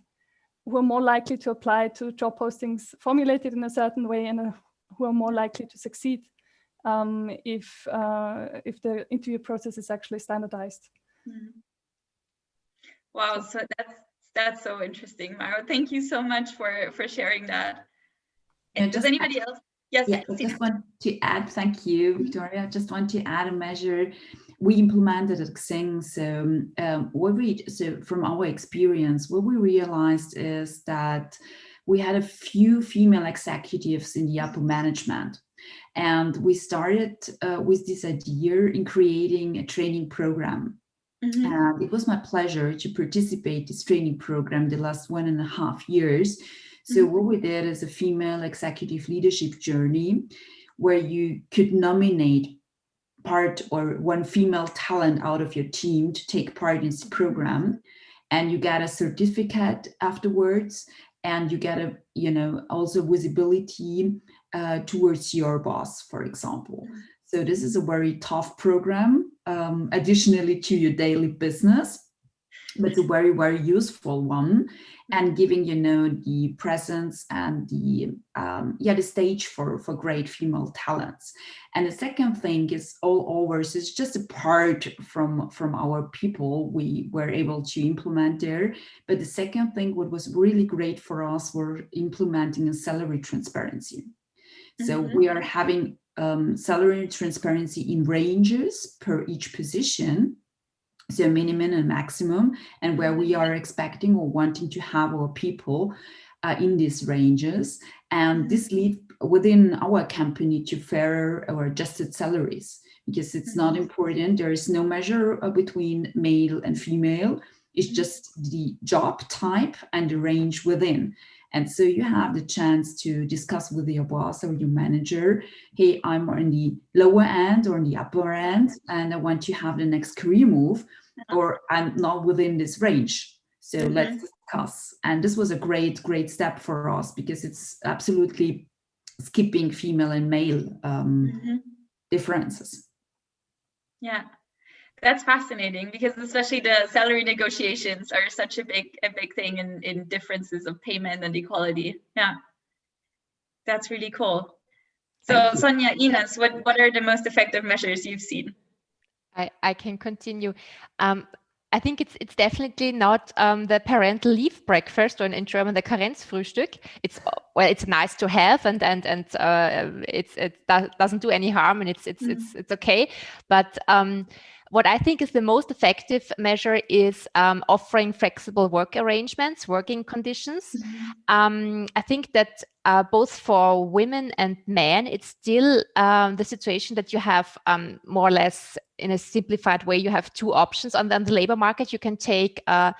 who are more likely to apply to job postings formulated in a certain way, and who are more likely to succeed if the interview process is actually standardized. Wow, so that's so interesting, Maro. Thank you so much for sharing that. And does anybody else? Yes. Yeah, I just want to add, thank you, Victoria. I just want to add a measure we implemented at Xing. So from our experience, what we realized is that we had a few female executives in the upper management. And we started with this idea in creating a training program. And it was my pleasure to participate in this training program the last 1.5 years. So what we did is a female executive leadership journey where you could nominate part or one female talent out of your team to take part in this program, and you get a certificate afterwards, and you get a, you know, also visibility towards your boss, for example. So this is a very tough program, additionally to your daily business, but it's a very, very useful one, and giving, you know, the presence and the the stage for great female talents. And the second thing is all overs is just a part from our people we were able to implement there. But the second thing, what was really great for us, were implementing a salary transparency. So we are having salary transparency in ranges per each position. So minimum and maximum, and where we are expecting or wanting to have our people in these ranges. And this leads within our company to fairer or adjusted salaries, because it's not important. There is no measure between male and female. It's just the job type and the range within. And so you have the chance to discuss with your boss or your manager, hey, I'm on the lower end or on the upper end, and I want to have the next career move, or I'm not within this range. So let's discuss. And this was a great step for us, because it's absolutely skipping female and male differences. Yeah. That's fascinating, because especially the salary negotiations are such a big thing in differences of payment and equality. Yeah, that's really cool. So Sonia, Ines, what are the most effective measures you've seen? I can continue. I think it's definitely not the parental leave breakfast, or in German the Karenzfrühstück. It's nice to have, and it doesn't do any harm, and it's okay. But what I think is the most effective measure is offering flexible work arrangements, working conditions. I think that both for women and men, it's still the situation that you have more or less, in a simplified way, you have two options on the labor market. You can take the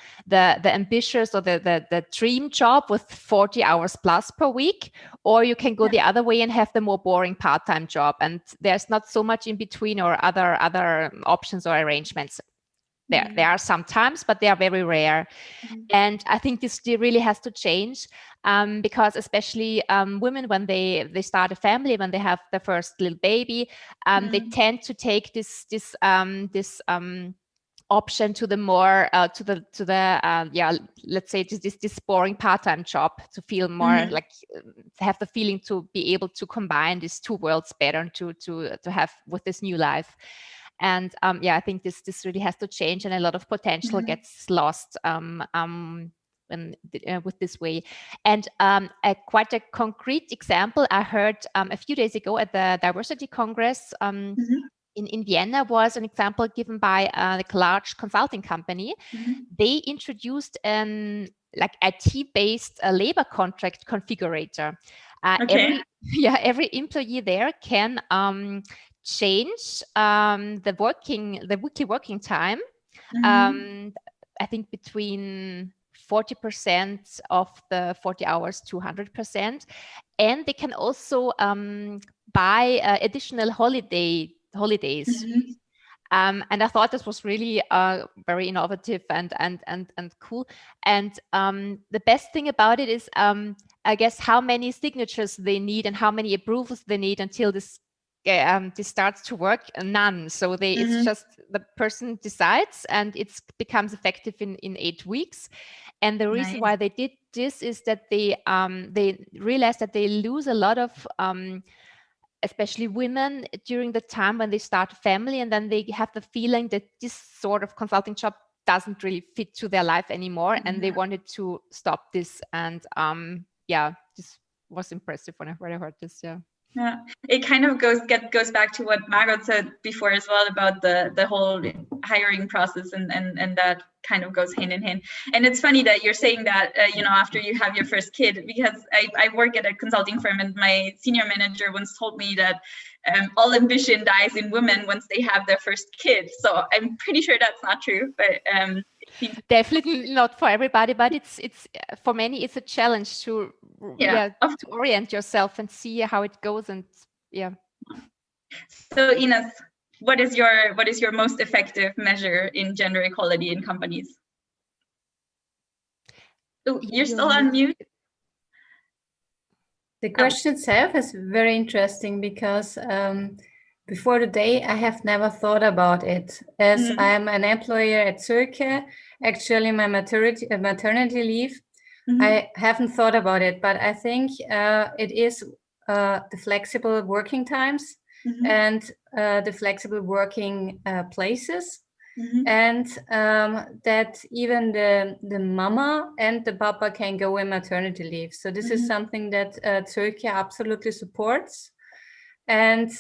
ambitious or the dream job with 40 hours plus per week, or you can go the other way and have the more boring part-time job. And there's not so much in between, or other options or arrangements. There are sometimes, but they are very rare. And I think this really has to change, because especially women, when they start a family, when they have their first little baby, they tend to take this option to the more let's say this boring part-time job, to feel more like to have the feeling to be able to combine these two worlds better, and to have with this new life. And I think this really has to change, and a lot of potential gets lost with this way. And quite a concrete example I heard a few days ago at the Diversity Congress in Vienna was an example given by a large consulting company. They introduced an IT-based labor contract configurator. Every employee there can change the weekly working time. I think between 40% of the 40 hours to 100%, and they can also buy additional holidays. And I thought this was really very innovative and cool. And the best thing about it is, I guess, how many signatures they need and how many approvals they need until this starts to work. None. So it's just the person decides, and it becomes effective in 8 weeks. And the reason why they did this is that they realized that they lose a lot of especially women during the time when they start a family, and then they have the feeling that this sort of consulting job doesn't really fit to their life anymore, and they wanted to stop this. And this was impressive when I heard this. Yeah, it kind of goes back to what Margot said before as well about the whole hiring process, and that kind of goes hand in hand. And it's funny that you're saying that after you have your first kid, because I work at a consulting firm, and my senior manager once told me that all ambition dies in women once they have their first kid. So I'm pretty sure that's not true, but definitely not for everybody, but it's for many it's a challenge to to orient yourself and see how it goes. And so Ines, what is your most effective measure in gender equality in companies? Oh, you're still on mute. The question itself is very interesting because before today I have never thought about it. As I'm an employer at Zürcher, actually my maternity leave, I haven't thought about it, but I think it is the flexible working times and the flexible working places. And that even the mama and the papa can go in maternity leave. So this is something that Zürcher absolutely supports. And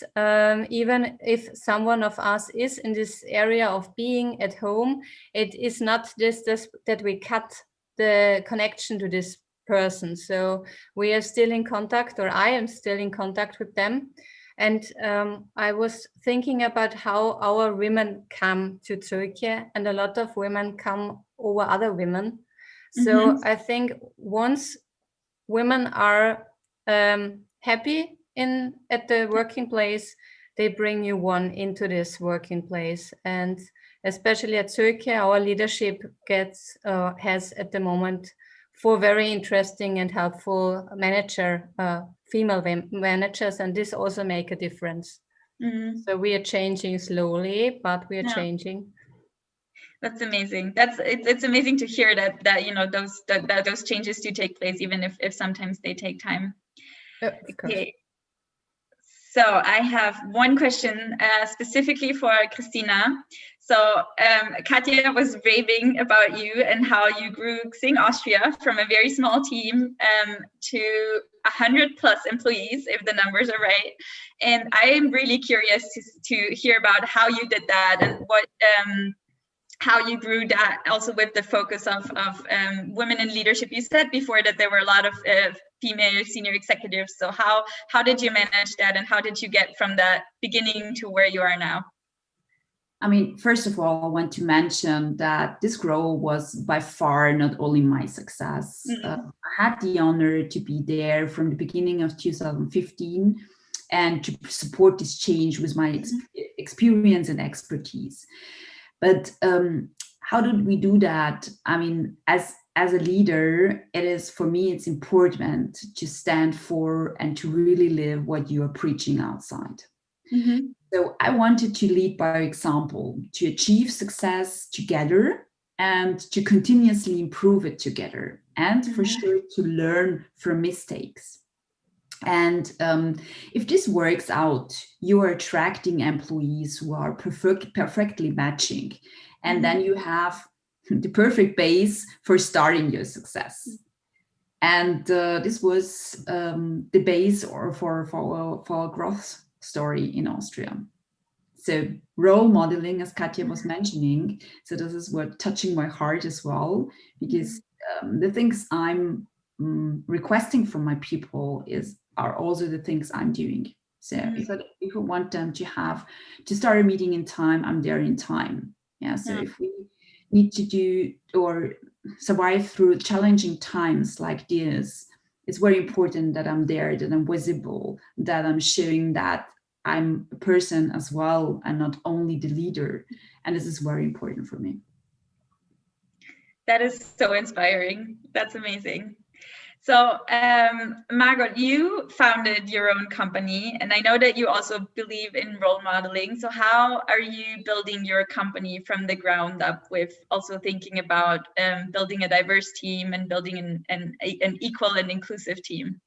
even if someone of us is in this area of being at home, it is not just that we cut the connection to this person. So we are still in contact, or I am still in contact with them. And I was thinking about how our women come to Turkey, and a lot of women come over other women. So I think once women are happy at the working place, they bring new one into this working place. And especially at Turkey, our leadership has at the moment 4 very interesting and helpful female managers, and this also make a difference. So we are changing slowly, but we are changing. That's amazing. It's amazing to hear that those changes do take place, even if sometimes they take time. Okay. So I have one question specifically for Christina. So Katja was raving about you and how you grew Xing Austria from a very small team to 100+ employees, if the numbers are right. And I am really curious to hear about how you did that, and what how you grew that, also with the focus of women in leadership. You said before that there were a lot of female senior executives. So how did you manage that, and how did you get from that beginning to where you are now? I mean, first of all, I want to mention that this growth was by far not only my success. I had the honor to be there from the beginning of 2015 and to support this change with my experience and expertise. But how did we do that? I mean, as a leader, for me, it's important to stand for and to really live what you are preaching outside. So I wanted to lead by example, to achieve success together and to continuously improve it together, and for sure to learn from mistakes. And if this works out, you are attracting employees who are perfectly matching. And then you have the perfect base for starting your success. And this was the base for our growth story in Austria. So role modeling, as Katja was mentioning, so this is what touching my heart as well, because the things I'm requesting from my people are also the things I'm doing. So if I want them to start a meeting in time, I'm there in time. Yeah. So if we need to do or survive through challenging times like this, it's very important that I'm there, that I'm visible, that I'm showing that I'm a person as well and not only the leader. And this is very important for me. That is so inspiring. That's amazing. So Margot, you founded your own company, and I know that you also believe in role modeling. So how are you building your company from the ground up, with also thinking about building a diverse team and building an equal and inclusive team?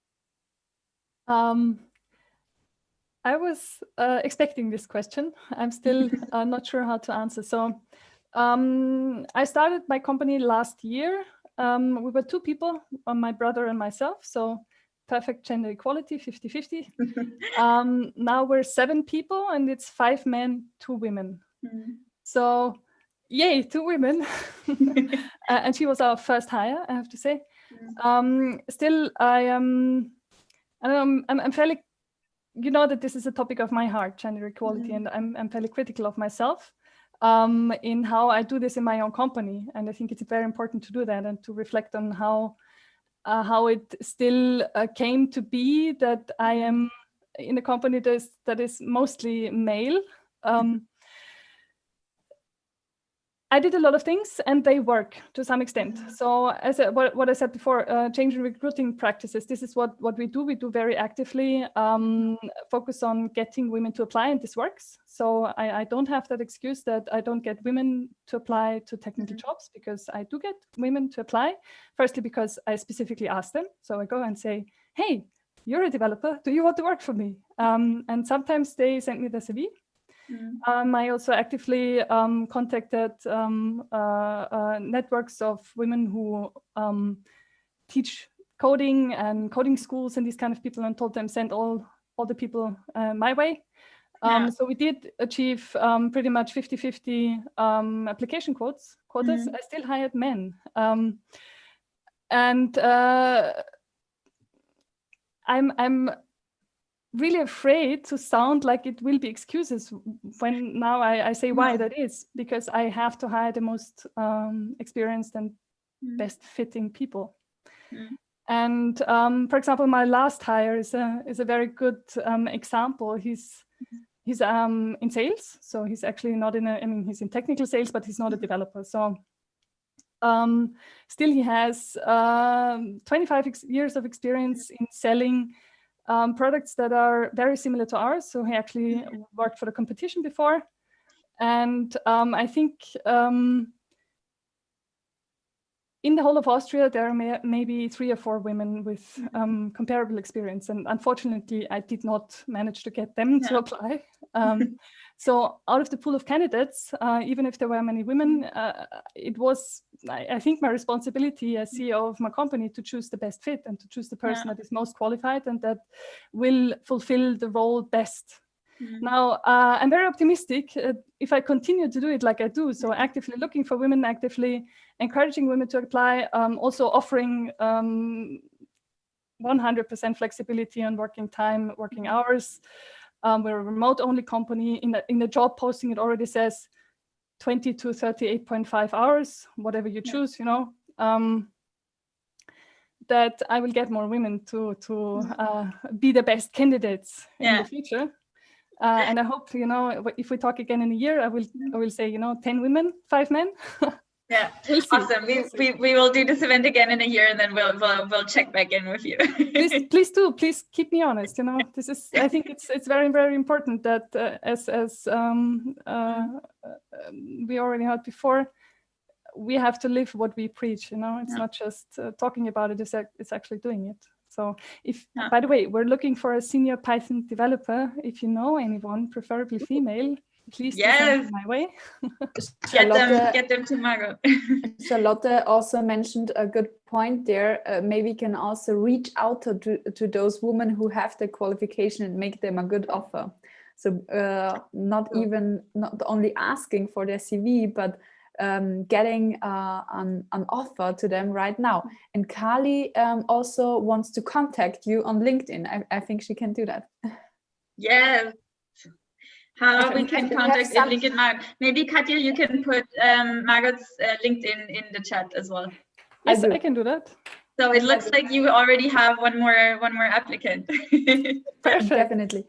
I was expecting this question. I'm still not sure how to answer. So I started my company last year. We were 2 people, my brother and myself. So perfect gender equality, 50-50. Now we're 7 people and it's 5 men, 2 women. So yay, 2 women. And she was our first hire, I have to say. Still, I'm fairly, you know that this is a topic of my heart, gender equality, and I'm fairly critical of myself in how I do this in my own company. And I think it's very important to do that and to reflect on how it still came to be that I am in a company that is mostly male. I did a lot of things and they work to some extent. So as what I said before, change in recruiting practices, this is what we do. We do very actively focus on getting women to apply, and this works. So I don't have that excuse that I don't get women to apply to technical jobs, because I do get women to apply. Firstly, because I specifically ask them. So I go and say, hey, you're a developer. Do you want to work for me? And sometimes they send me the CV. I also actively contacted networks of women who teach coding and coding schools and these kind of people, and told them send all the people my way. So we did achieve pretty much 50-50 application quotas. I still hired men. And I'm really afraid to sound like it will be excuses when now I say why that is, because I have to hire the most experienced and best fitting people. And for example, my last hire is a very good example. He's in sales, so he's actually not he's in technical sales, but he's not a developer. So still he has 25 years of experience in selling products that are very similar to ours. So he actually worked for the competition before. And I think in the whole of Austria, there are maybe 3 or 4 women with comparable experience. And unfortunately, I did not manage to get them to apply. So out of the pool of candidates, even if there were many women, it was, I think, my responsibility as CEO of my company to choose the best fit and to choose the person that is most qualified and that will fulfill the role best. Now, I'm very optimistic if I continue to do it like I do, so actively looking for women, actively encouraging women to apply, also offering 100% flexibility on working time, working hours. We're a remote-only company. In the job posting, it already says 20 to 38.5 hours, whatever you choose, that I will get more women to be the best candidates in the future. And I hope, if we talk again in a year, I will say, 10 women, 5 men. Yeah, awesome. We will do this event again in a year, and then we'll check back in with you. Please do. Please keep me honest. This is. I think it's very, very important that as we already heard before, we have to live what we preach. It's not just talking about it. It's actually doing it. So by the way, we're looking for a senior Python developer. If you know anyone, preferably female, please send them my way. Get them to Margot. Charlotte also mentioned a good point there. Maybe we can also reach out to those women who have the qualification and make them a good offer. So not only asking for their CV, but getting an offer to them right now. And Kali also wants to contact you on LinkedIn. I think she can do that. Yes. How we can contact LinkedIn. Maybe Katja, you can put Margot's LinkedIn in the chat as well. Yes, I can do that. So it looks like you already have one more applicant. Perfect. Definitely.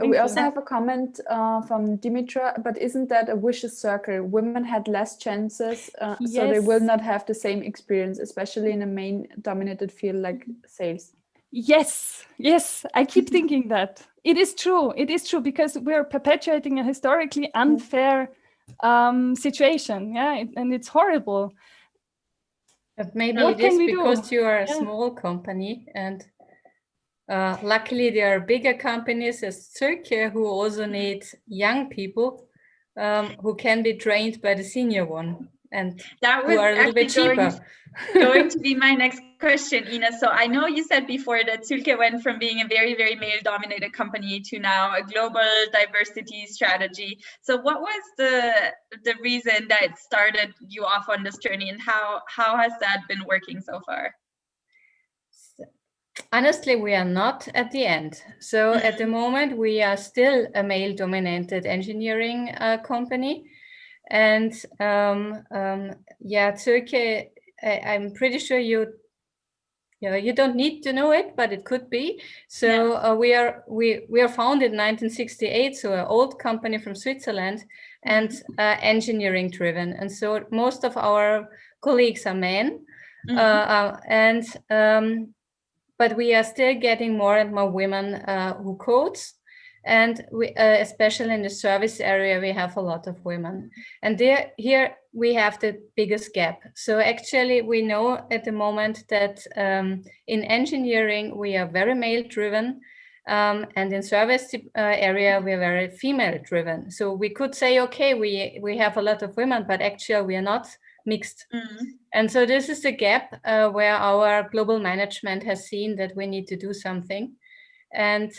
We also have a comment from Dimitra, but isn't that a vicious circle? Women had less chances, so they will not have the same experience, especially in a main-dominated field like sales. Yes, I keep thinking that. It is true, because we're perpetuating a historically unfair situation, and it's horrible. But maybe it is because you are a small company, and luckily there are bigger companies as Cirque who also need young people who can be trained by the senior one. and that who was are a little bit cheaper. Going to be my next question, Ina. So I know you said before that Zülke went from being a very, very male-dominated company to now a global diversity strategy. So what was the reason that started you off on this journey, and how has that been working so far? Honestly, we are not at the end. So at the moment, we are still a male-dominated engineering company. And yeah, Zülke, I'm pretty sure you don't need to know it, but it could be. So we are founded in 1968, so an old company from Switzerland, and engineering driven. And so most of our colleagues are men, but we are still getting more and more women who code. And we, especially in the service area, we have a lot of women. And here we have the biggest gap. So actually, we know at the moment that in engineering, we are very male-driven. And in service area, we are very female-driven. So we could say, okay, we have a lot of women, but actually we are not mixed. And so this is the gap where our global management has seen that we need to do something. And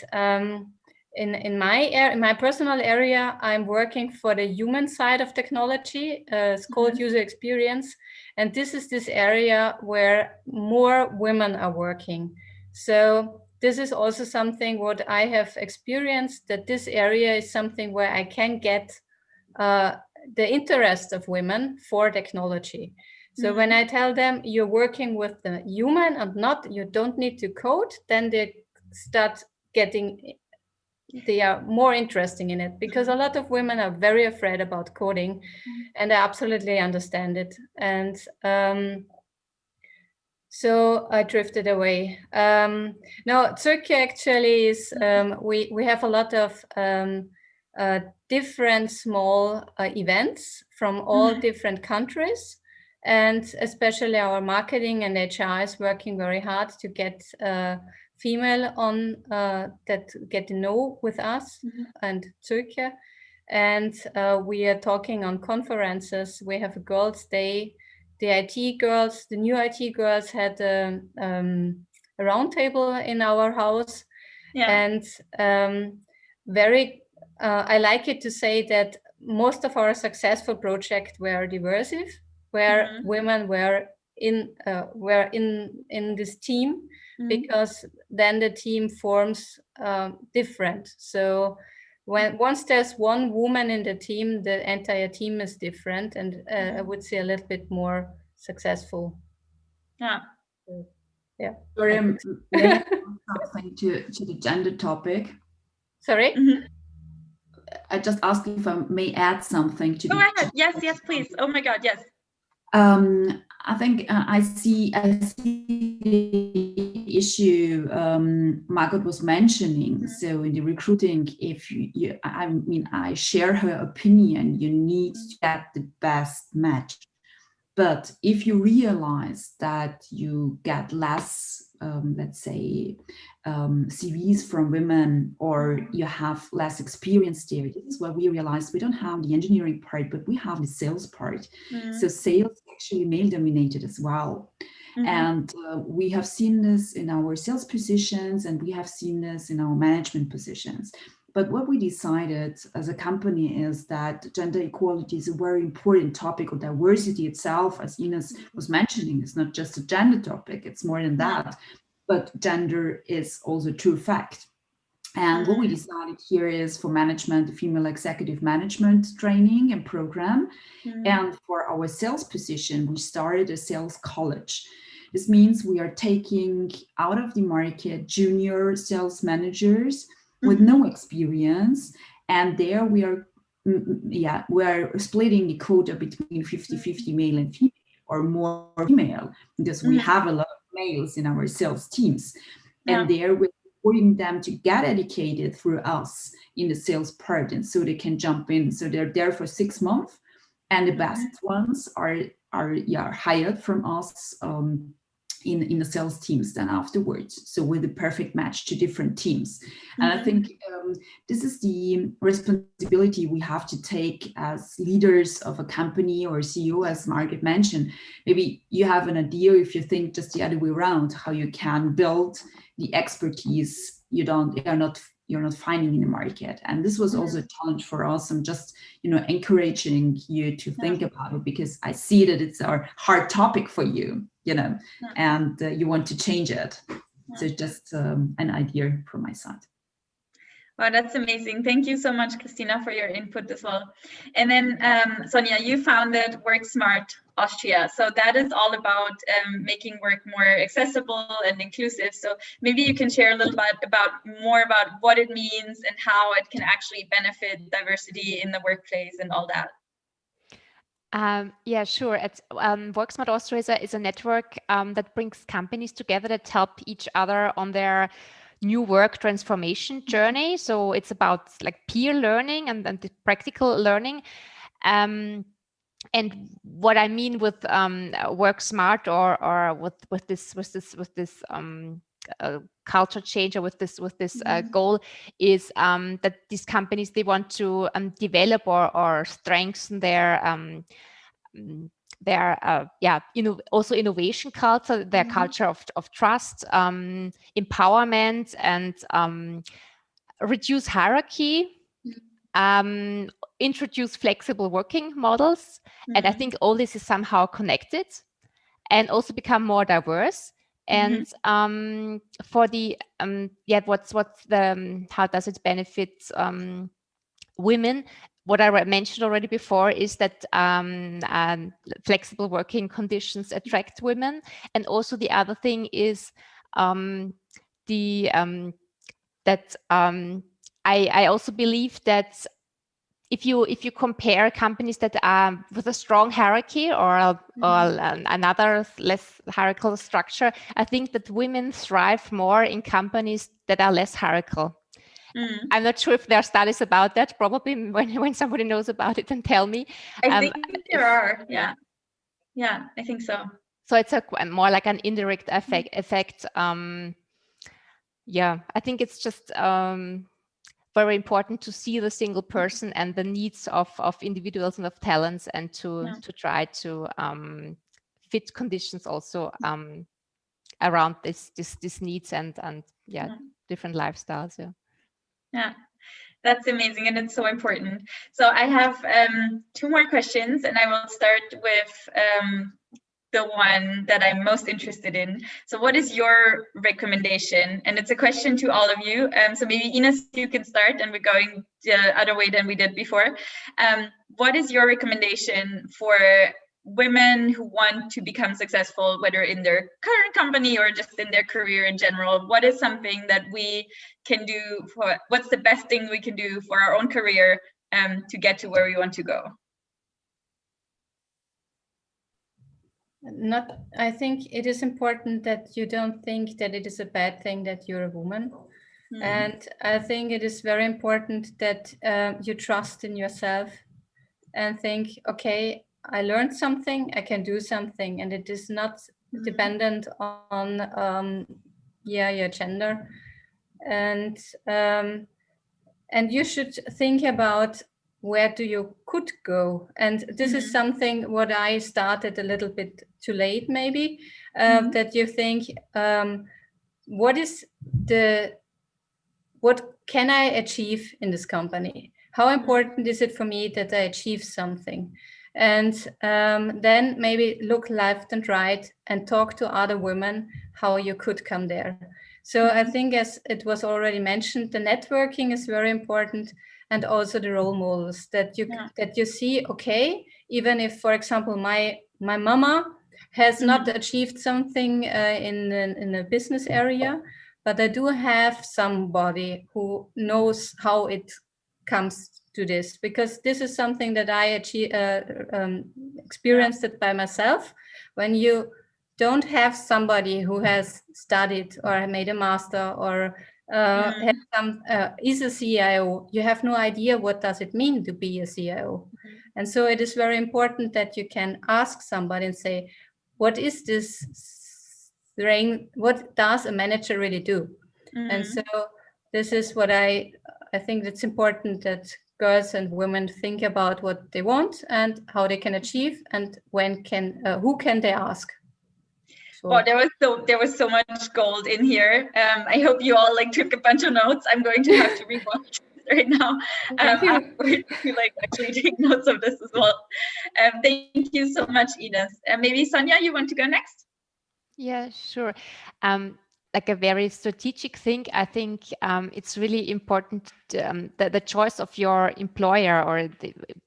in my personal area, I'm working for the human side of technology. It's called user experience. And this is this area where more women are working. So this is also something what I have experienced, that this area is something where I can get the interest of women for technology. So when I tell them you're working with the human and not, you don't need to code, then they start they are more interested in it, because a lot of women are very afraid about coding, and I absolutely understand it. And so I drifted away. No, Turkey actually is, we have a lot of different small events from all different countries. And especially our marketing and HR is working very hard to get female on that get to know with us and Turkey. And we are talking on conferences. We have a girls' day. The IT girls, the new IT girls had a roundtable in our house. And I like it to say that most of our successful projects were diverse, where women were in this team, because then the team forms different. So once there's one woman in the team, the entire team is different, and I would say a little bit more successful. Yeah. Yeah. Sorry, may I add something to the gender topic? Sorry? I just asked if I may add something to Go ahead. Yes, please. Oh my God, yes. I think I see the issue Margot was mentioning. So in the recruiting, if I share her opinion, you need to get the best match. But if you realize that you get less, let's say, CVs from women, or you have less experience there, this is where we realize we don't have the engineering part, but we have the sales part. So sales is actually male dominated as well. And we have seen this in our sales positions, and we have seen this in our management positions. But what we decided as a company is that gender equality is a very important topic, or diversity itself, as Ines was mentioning, is not just a gender topic, it's more than that. But gender is also a true fact. And what we decided here is for management, the female executive management training and program. And for our sales position, we started a sales college. This means we are taking out of the market junior sales managers with no experience, and there we are splitting the quota between 50-50 male and female, or more female, because we have a lot of males in our sales teams. And there we're supporting them to get educated through us in the sales part, and so they can jump in. So they're there for 6 months, and the best ones are hired from us in the sales teams then afterwards. So with a perfect match to different teams. And I think this is the responsibility we have to take as leaders of a company or CEO, as Margaret mentioned. Maybe you have an idea, if you think just the other way around, how you can build the expertise you're not finding in the market. And this was also a challenge for us. I'm just, encouraging you to think about it, because I see that it's a hard topic for you, and you want to change it. So just an idea from my side. Wow, that's amazing. Thank you so much, Christina, for your input as well. And then, Sonja, you founded Work Smart Austria. So that is all about making work more accessible and inclusive. So maybe you can share a little bit more about what it means and how it can actually benefit diversity in the workplace and all that. Yeah, sure. Work Smart Austria is a network that brings companies together that help each other on their new work transformation journey. So it's about like peer learning and the practical learning. And what I mean with Work Smart or with this culture change, or with this goal, is that these companies, they want to develop or strengthen their also innovation culture, their culture of trust, empowerment, and reduce hierarchy, introduce flexible working models. And I think all this is somehow connected, and also become more diverse. And for the how does it benefit women? What I mentioned already before is that flexible working conditions attract women. And also the other thing is I also believe that if you compare companies that are with a strong hierarchy or another less hierarchical structure, I think that women thrive more in companies that are less hierarchical. I'm not sure if there are studies about that. Probably when somebody knows about it, then tell me. I think there are. Yeah, I think so. So it's more like an indirect effect. Yeah, I think it's just very important to see the single person and the needs of individuals and of talents, and to try to fit conditions also around this needs and different lifestyles. Yeah, that's amazing, and it's so important. So I have 2 more questions, and I will start with the one that I'm most interested in. So what is your recommendation? And it's a question to all of you. So maybe Ines, you can start, and we're going the other way than we did before. What is your recommendation for women who want to become successful, whether in their current company or just in their career in general? What is something that we can do what's the best thing we can do for our own career to get to where we want to go? I think it is important that you don't think that it is a bad thing that you're a woman. And I think it is very important that you trust in yourself and think, okay, I learned something, I can do something, and it is not dependent on your gender. And you should think about where do you could go. And this is something what I started a little bit too late, maybe, that you think, what can I achieve in this company? How important is it for me that I achieve something? And then maybe look left and right and talk to other women how you could come there. So I think, as it was already mentioned, the networking is very important, and also the role models that you see. Okay, even if, for example, my mama has not achieved something in a business area, but I do have somebody who knows how it comes to this, because this is something that I experienced it by myself. When you don't have somebody who has studied or made a master or is a CIO, you have no idea what does it mean to be a CIO. And so it is very important that you can ask somebody and say, what is this what does a manager really do? And so this is what I think it's important that girls and women think about what they want and how they can achieve, and who can they ask. So. Well, there was so much gold in here. I hope you all took a bunch of notes. I'm going to have to rewatch right now. To actually take notes of this as well. Thank you so much, Ines. Maybe Sonia, you want to go next? Yeah, sure. Like a very strategic thing, I think it's really important. The choice of your employer, or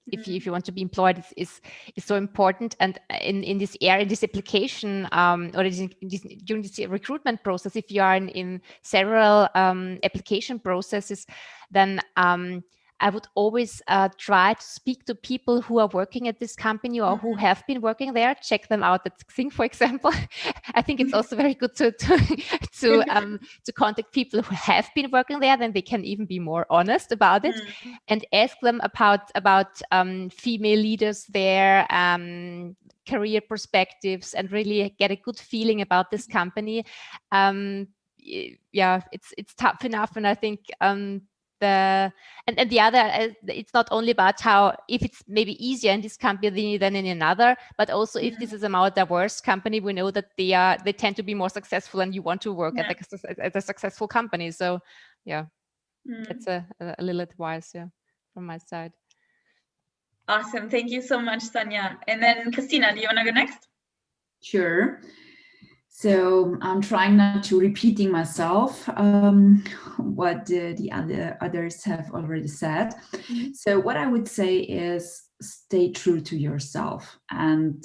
if you want to be employed, is so important. And in this area, this application, or during this recruitment process, if you are in several application processes, then I would always try to speak to people who are working at this company or who have been working there, check them out at Xing, for example. I think it's also very good to contact people who have been working there, then they can even be more honest about it, and ask them about female leaders there, career perspectives, and really get a good feeling about this company. Yeah, it's tough enough, and I think the other, it's not only about if it's maybe easier in this company than in another, but also if this is a more diverse company, we know that they tend to be more successful, and you want to work at a successful company. So yeah, that's a little advice, from my side. Awesome, thank you so much, Sonia. And then Christina, do you want to go next? Sure. So I'm trying not to repeating myself what the others have already said. So what I would say is stay true to yourself and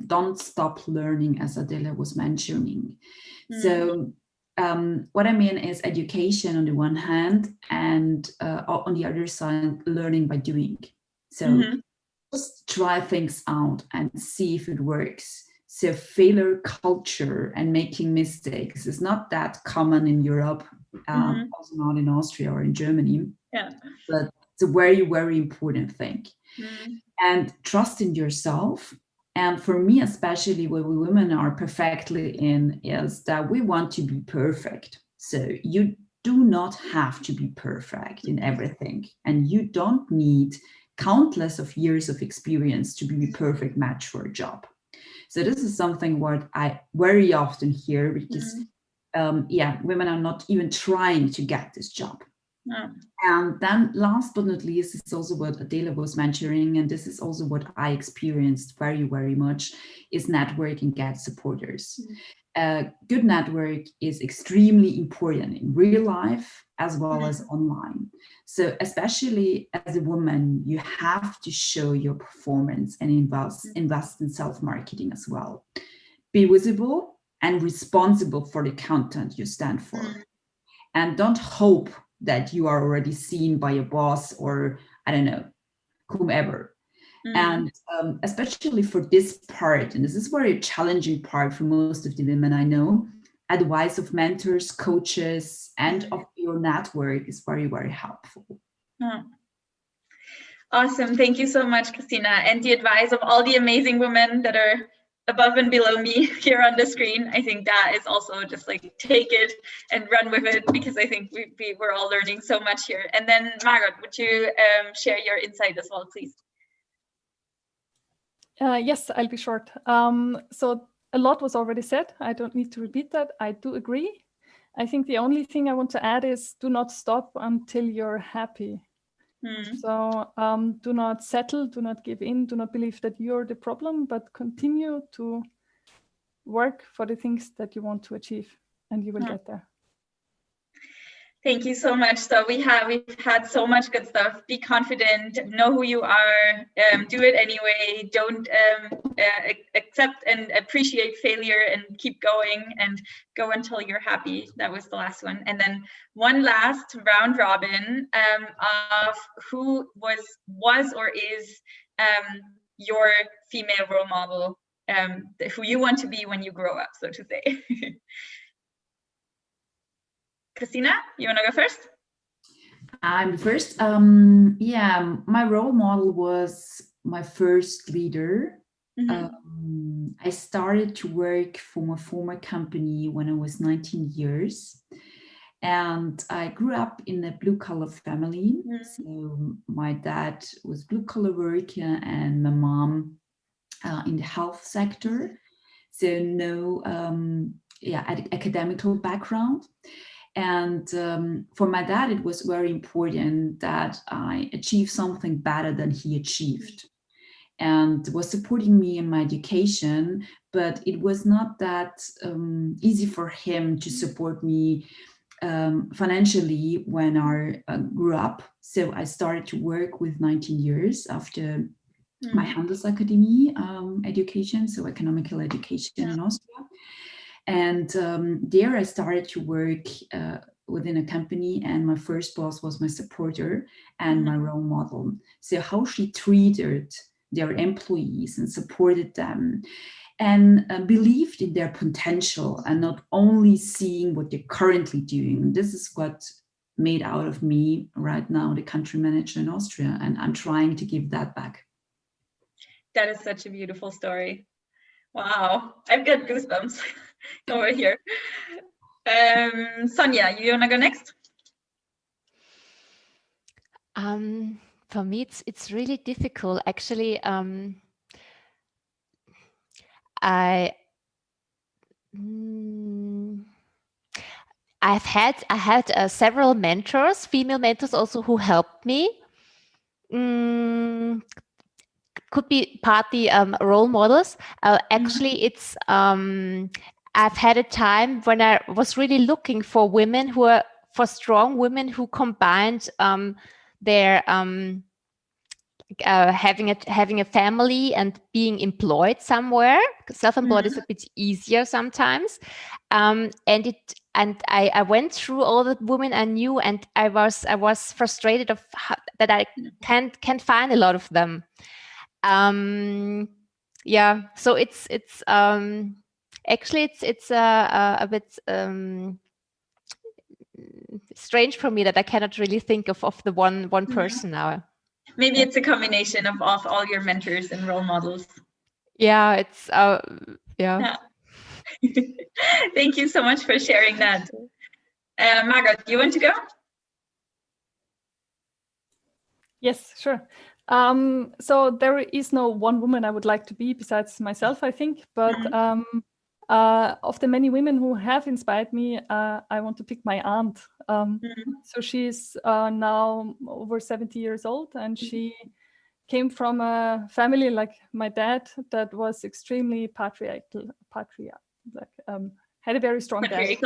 don't stop learning, as Adela was mentioning. So what I mean is education on the one hand, and on the other side, learning by doing. So just try things out and see if it works. So failure culture and making mistakes is not that common in Europe, also not in Austria or in Germany. Yeah. But it's a very, very important thing. And trust in yourself. And for me, especially what we women are perfectly in, is that we want to be perfect. So you do not have to be perfect in everything. And you don't need countless of years of experience to be a perfect match for a job. So this is something what I very often hear, because women are not even trying to get this job. And then last but not least, is also what Adela was mentioning, and this is also what I experienced very, very much, is network and get supporters. Good network is extremely important in real life as well as online. So especially as a woman, you have to show your performance and invest in self-marketing as well. Be visible and responsible for the content you stand for. And don't hope that you are already seen by a boss or, I don't know, whomever. And especially for this part, and this is very challenging part for most of the women I know, advice of mentors, coaches, and of your network is very, very helpful. Awesome. Thank you so much, Christina. And the advice of all the amazing women that are above and below me here on the screen, I think that is also just take it and run with it, because I think we're all learning so much here. And then Margot, would you share your insight as well, please? Yes, I'll be short. So a lot was already said. I don't need to repeat that. I do agree. I think the only thing I want to add is do not stop until you're happy. So do not settle, do not give in, do not believe that you're the problem, but continue to work for the things that you want to achieve, and you will get there. Thank you so much. So we've had so much good stuff. Be confident, know who you are, do it anyway. Don't accept and appreciate failure, and keep going and go until you're happy. That was the last one. And then one last round robin of who was or is your female role model, who you want to be when you grow up, so to say. Christina, you want to go first? I'm first. My role model was my first leader. I started to work for my former company when I was 19 years. And I grew up in a blue-collar family. So my dad was blue-collar worker and my mom in the health sector. So no academical background. And for my dad, it was very important that I achieve something better than he achieved, and was supporting me in my education. But it was not that easy for him to support me financially when I grew up. So I started to work with 19 years after my Handelsakademie education, so economical education in Austria. And there I started to work within a company, and my first boss was my supporter and my role model. So how she treated their employees and supported them and believed in their potential and not only seeing what they're currently doing. This is what made out of me right now the country manager in Austria, and I'm trying to give that back. That is such a beautiful story. Wow, I've got goosebumps over here. Sonja, you wanna go next? For me, it's really difficult. Actually, I had several mentors, female mentors also, who helped me. Could be partly role models. Actually, it's I've had a time when I was really looking for women for strong women who combined their having a family and being employed somewhere. Self-employed is a bit easier sometimes, and I went through all the women I knew, and I was frustrated that I can't find a lot of them. Yeah, so it's actually it's a bit strange for me that I cannot really think of the one person now. Maybe it's a combination of all your mentors and role models. Yeah, it's yeah. Thank you so much for sharing that. Margot, do you want to go? Yes, sure. So there is no one woman I would like to be besides myself, I think. But of the many women who have inspired me, I want to pick my aunt. So she's now over 70 years old, and she came from a family like my dad that was extremely patriarchal, had a very strong dad.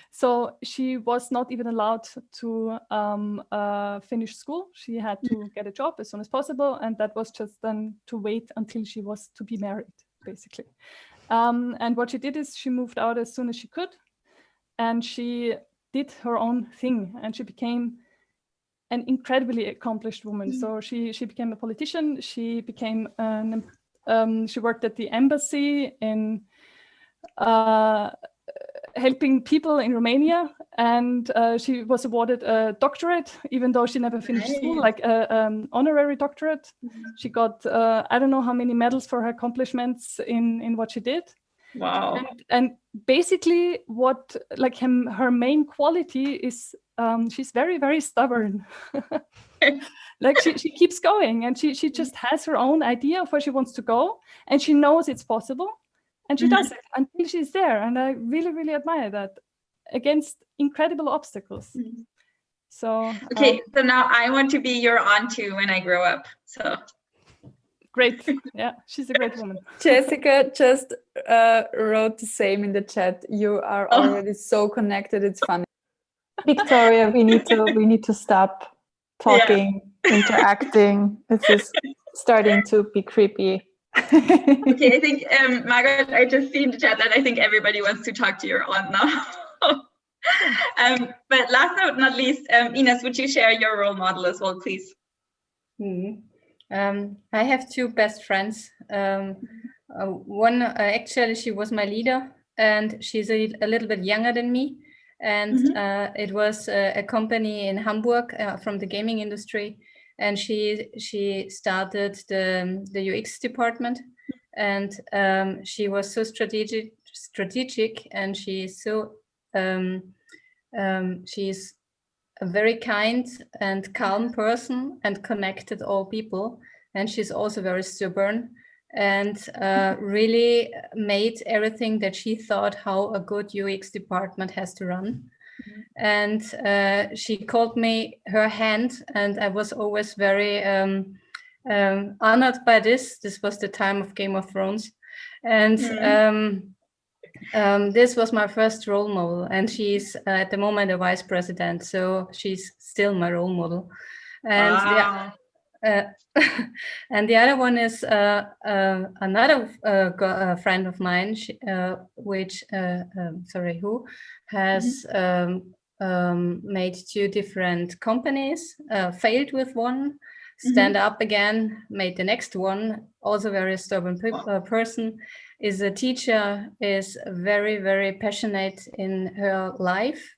So she was not even allowed to finish school. She had to get a job as soon as possible, and that was just then to wait until she was to be married, basically. And what she did is she moved out as soon as she could, and she did her own thing, and she became an incredibly accomplished woman. So she became a politician. She became she worked at the embassy in helping people in Romania, and she was awarded a doctorate, even though she never finished school, like an honorary doctorate. She got I don't know how many medals for her accomplishments in what she did. Wow. And basically what like her main quality is she's very, very stubborn. Like she keeps going, and she just has her own idea of where she wants to go, and she knows it's possible, and she does it until she's there. And I really, really admire that against incredible obstacles. So okay, so now I want to be your aunt too when I grow up. So great. Yeah, she's a great woman. Jessica just wrote the same in the chat. You are already so connected. It's funny. Victoria, we need to stop talking, interacting. This is starting to be creepy. Okay, I think Margaret, I just see in the chat that I think everybody wants to talk to your aunt now. But last but not least, Ines, would you share your role model as well, please? I have two best friends. One, actually, she was my leader, and she's a little bit younger than me. And it was a company in Hamburg from the gaming industry. and she started the UX department, and she was so strategic, and she's so she's a very kind and calm person and connected all people, and she's also very stubborn and really made everything that she thought how a good UX department has to run. And she called me her hand, and I was always very honored by this. This was the time of Game of Thrones, and this was my first role model, and she's at the moment a vice president, so she's still my role model. And wow. And the other one is another friend of mine, who has made 2 different companies, failed with one, stand up again, made the next one, also very stubborn person, is a teacher, is very, very passionate in her life,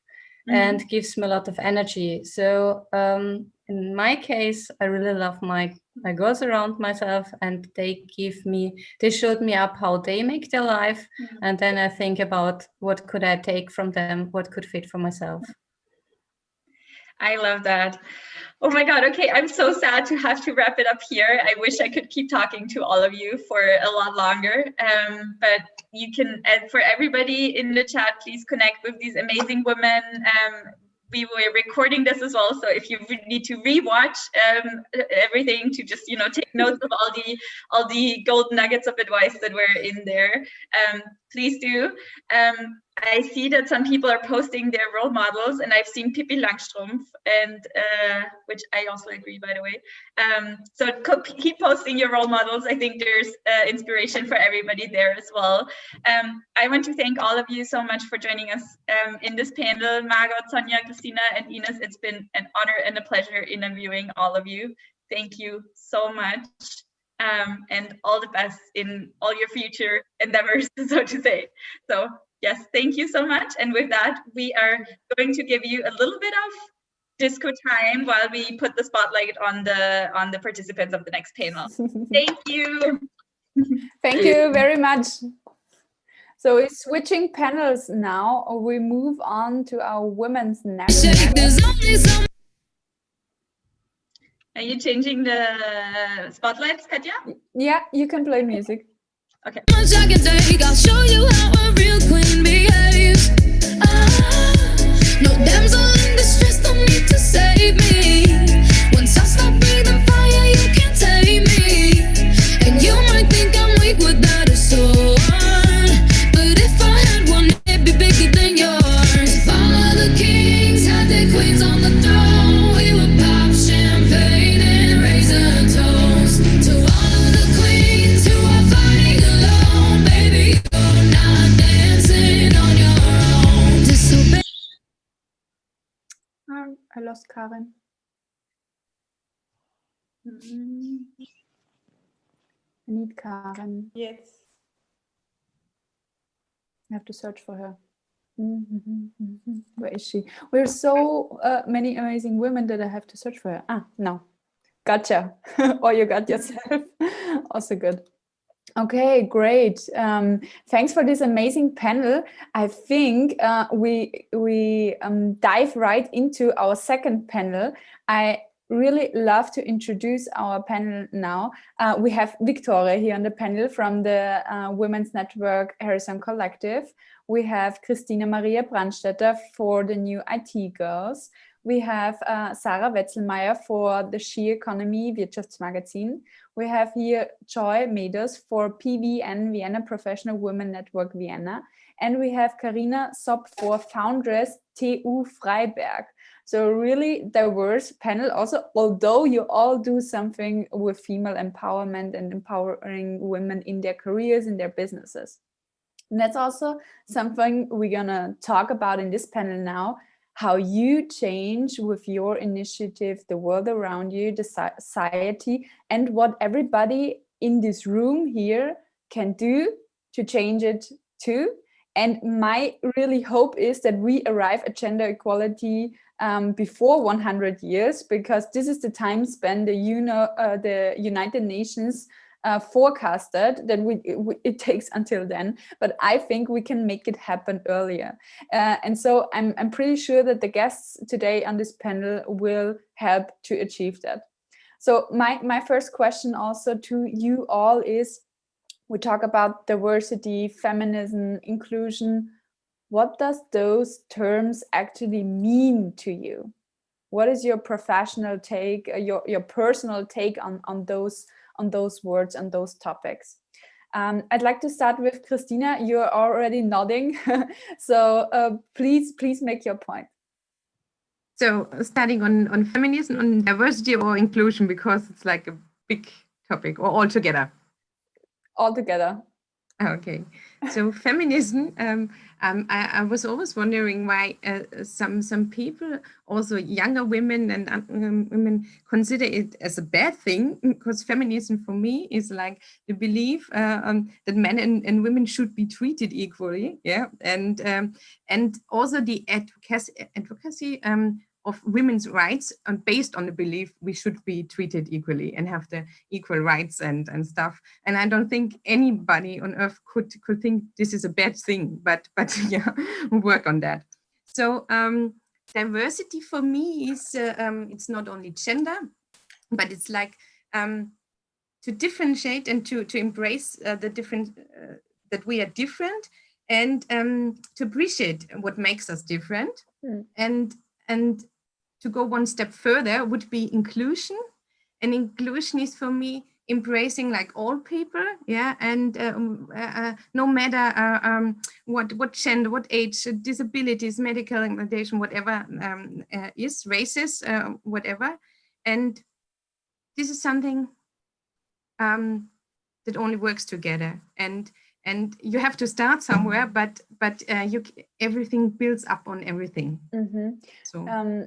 and gives me a lot of energy. So in my case, I really love my girls around myself, and they showed me up how they make their life. And then I think about what could I take from them, what could fit for myself. I love that. Oh my God. Okay. I'm so sad to have to wrap it up here. I wish I could keep talking to all of you for a lot longer. But you can, for everybody in the chat, please connect with these amazing women. We were recording this as well, so if you need to rewatch everything, to just take notes of all the gold nuggets of advice that were in there, please do. I see that some people are posting their role models, and I've seen Pippi Langstrumpf, and which I also agree, by the way. So keep posting your role models. I think there's inspiration for everybody there as well. I want to thank all of you so much for joining us in this panel. Margot, Sonja, Christina, and Ines, it's been an honor and a pleasure interviewing all of you. Thank you so much. And all the best in all your future endeavors, so to say. So yes, thank you so much. And with that, we are going to give you a little bit of disco time while we put the spotlight on the participants of the next panel. Thank you. Thank you very much. So we're switching panels now. We move on to our women's network. Are you changing the spotlights, Katja? Yeah, you can play music. Okay. I'll show you how a real queen behaves. No damsel in distress, don't need to save me. Once I stop breathing fire, you can't tame me. And you might think I'm weak without a sword, but if I had one, it'd be bigger than yours. If all of the kings had their queens on the throne, we would pop champagne and raise a toast to all of the queens who are fighting alone. Baby, you're not dancing on your own. Disobey. I lost Karen. I need Karen. Yes. I have to search for her. Where is she? We're so many amazing women that I have to search for her. Ah, no. Gotcha. Or you got yourself. Also good. Okay, great. Thanks for this amazing panel. I think we dive right into our second panel. I really love to introduce our panel now. We have Victoria here on the panel from the Women's Network Horizon Collective. We have Christina Maria Brandstetter for the New IT Girls. We have Sarah Wetzelmeier for the She Economy Wirtschaftsmagazin. We have here Joy Meadows for PVN Vienna Professional Women Network Vienna. And we have Karina Sopp for Foundress TU Freiberg. So really diverse panel also, although you all do something with female empowerment and empowering women in their careers, in their businesses. And that's also something we're gonna talk about in this panel now, how you change with your initiative the world around you, the society, and what everybody in this room here can do to change it too. And my really hope is that we arrive at gender equality before 100 years, because this is the time span the United Nations forecasted that it takes until then. But I think we can make it happen earlier. And so I'm pretty sure that the guests today on this panel will help to achieve that. So my first question also to you all is, we talk about diversity, feminism, inclusion. What does those terms actually mean to you? What is your professional take, your personal take on those words, on those topics? I'd like to start with Christina. You're already nodding, so please make your point. So starting on feminism, on diversity or inclusion, because it's like a big topic, or all together? All together. Okay, so feminism, I was always wondering why some people, also younger women and women, consider it as a bad thing, because feminism for me is like the belief that men and women should be treated equally, yeah, and also the advocacy of women's rights, based on the belief we should be treated equally and have the equal rights and stuff. And I don't think anybody on earth could think this is a bad thing, but yeah, work on that. So diversity for me is it's not only gender, but it's like to differentiate and to embrace the different, that we are different, and to appreciate what makes us different. And to go one step further would be inclusion. And inclusion is for me embracing like all people, yeah, and no matter what gender, what age, disabilities, medical accommodation, whatever is, races, whatever. And this is something that only works together. And you have to start somewhere, but everything builds up on everything. Mm-hmm. So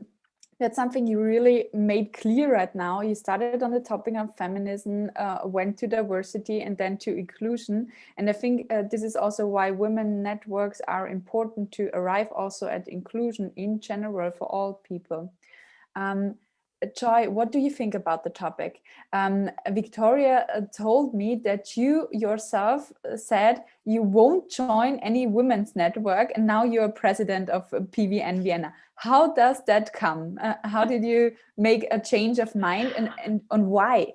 that's something you really made clear right now. You started on the topic of feminism, went to diversity, and then to inclusion. And I think this is also why women networks are important, to arrive also at inclusion in general for all people. Joy, what do you think about the topic? Victoria told me that you yourself said you won't join any women's network, and now you're president of PVN Vienna. How does that come? How did you make a change of mind, and why?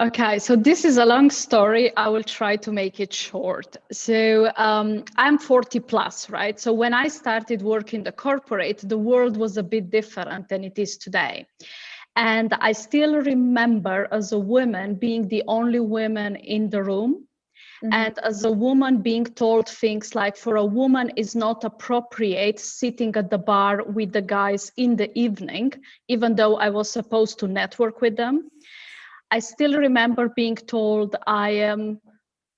Okay, so this is a long story. I will try to make it short. So I'm 40 plus, right? So when I started working the corporate, the world was a bit different than it is today. And I still remember as a woman being the only woman in the room. Mm-hmm. And as a woman being told things like, for a woman is not appropriate sitting at the bar with the guys in the evening, even though I was supposed to network with them. I still remember being told I am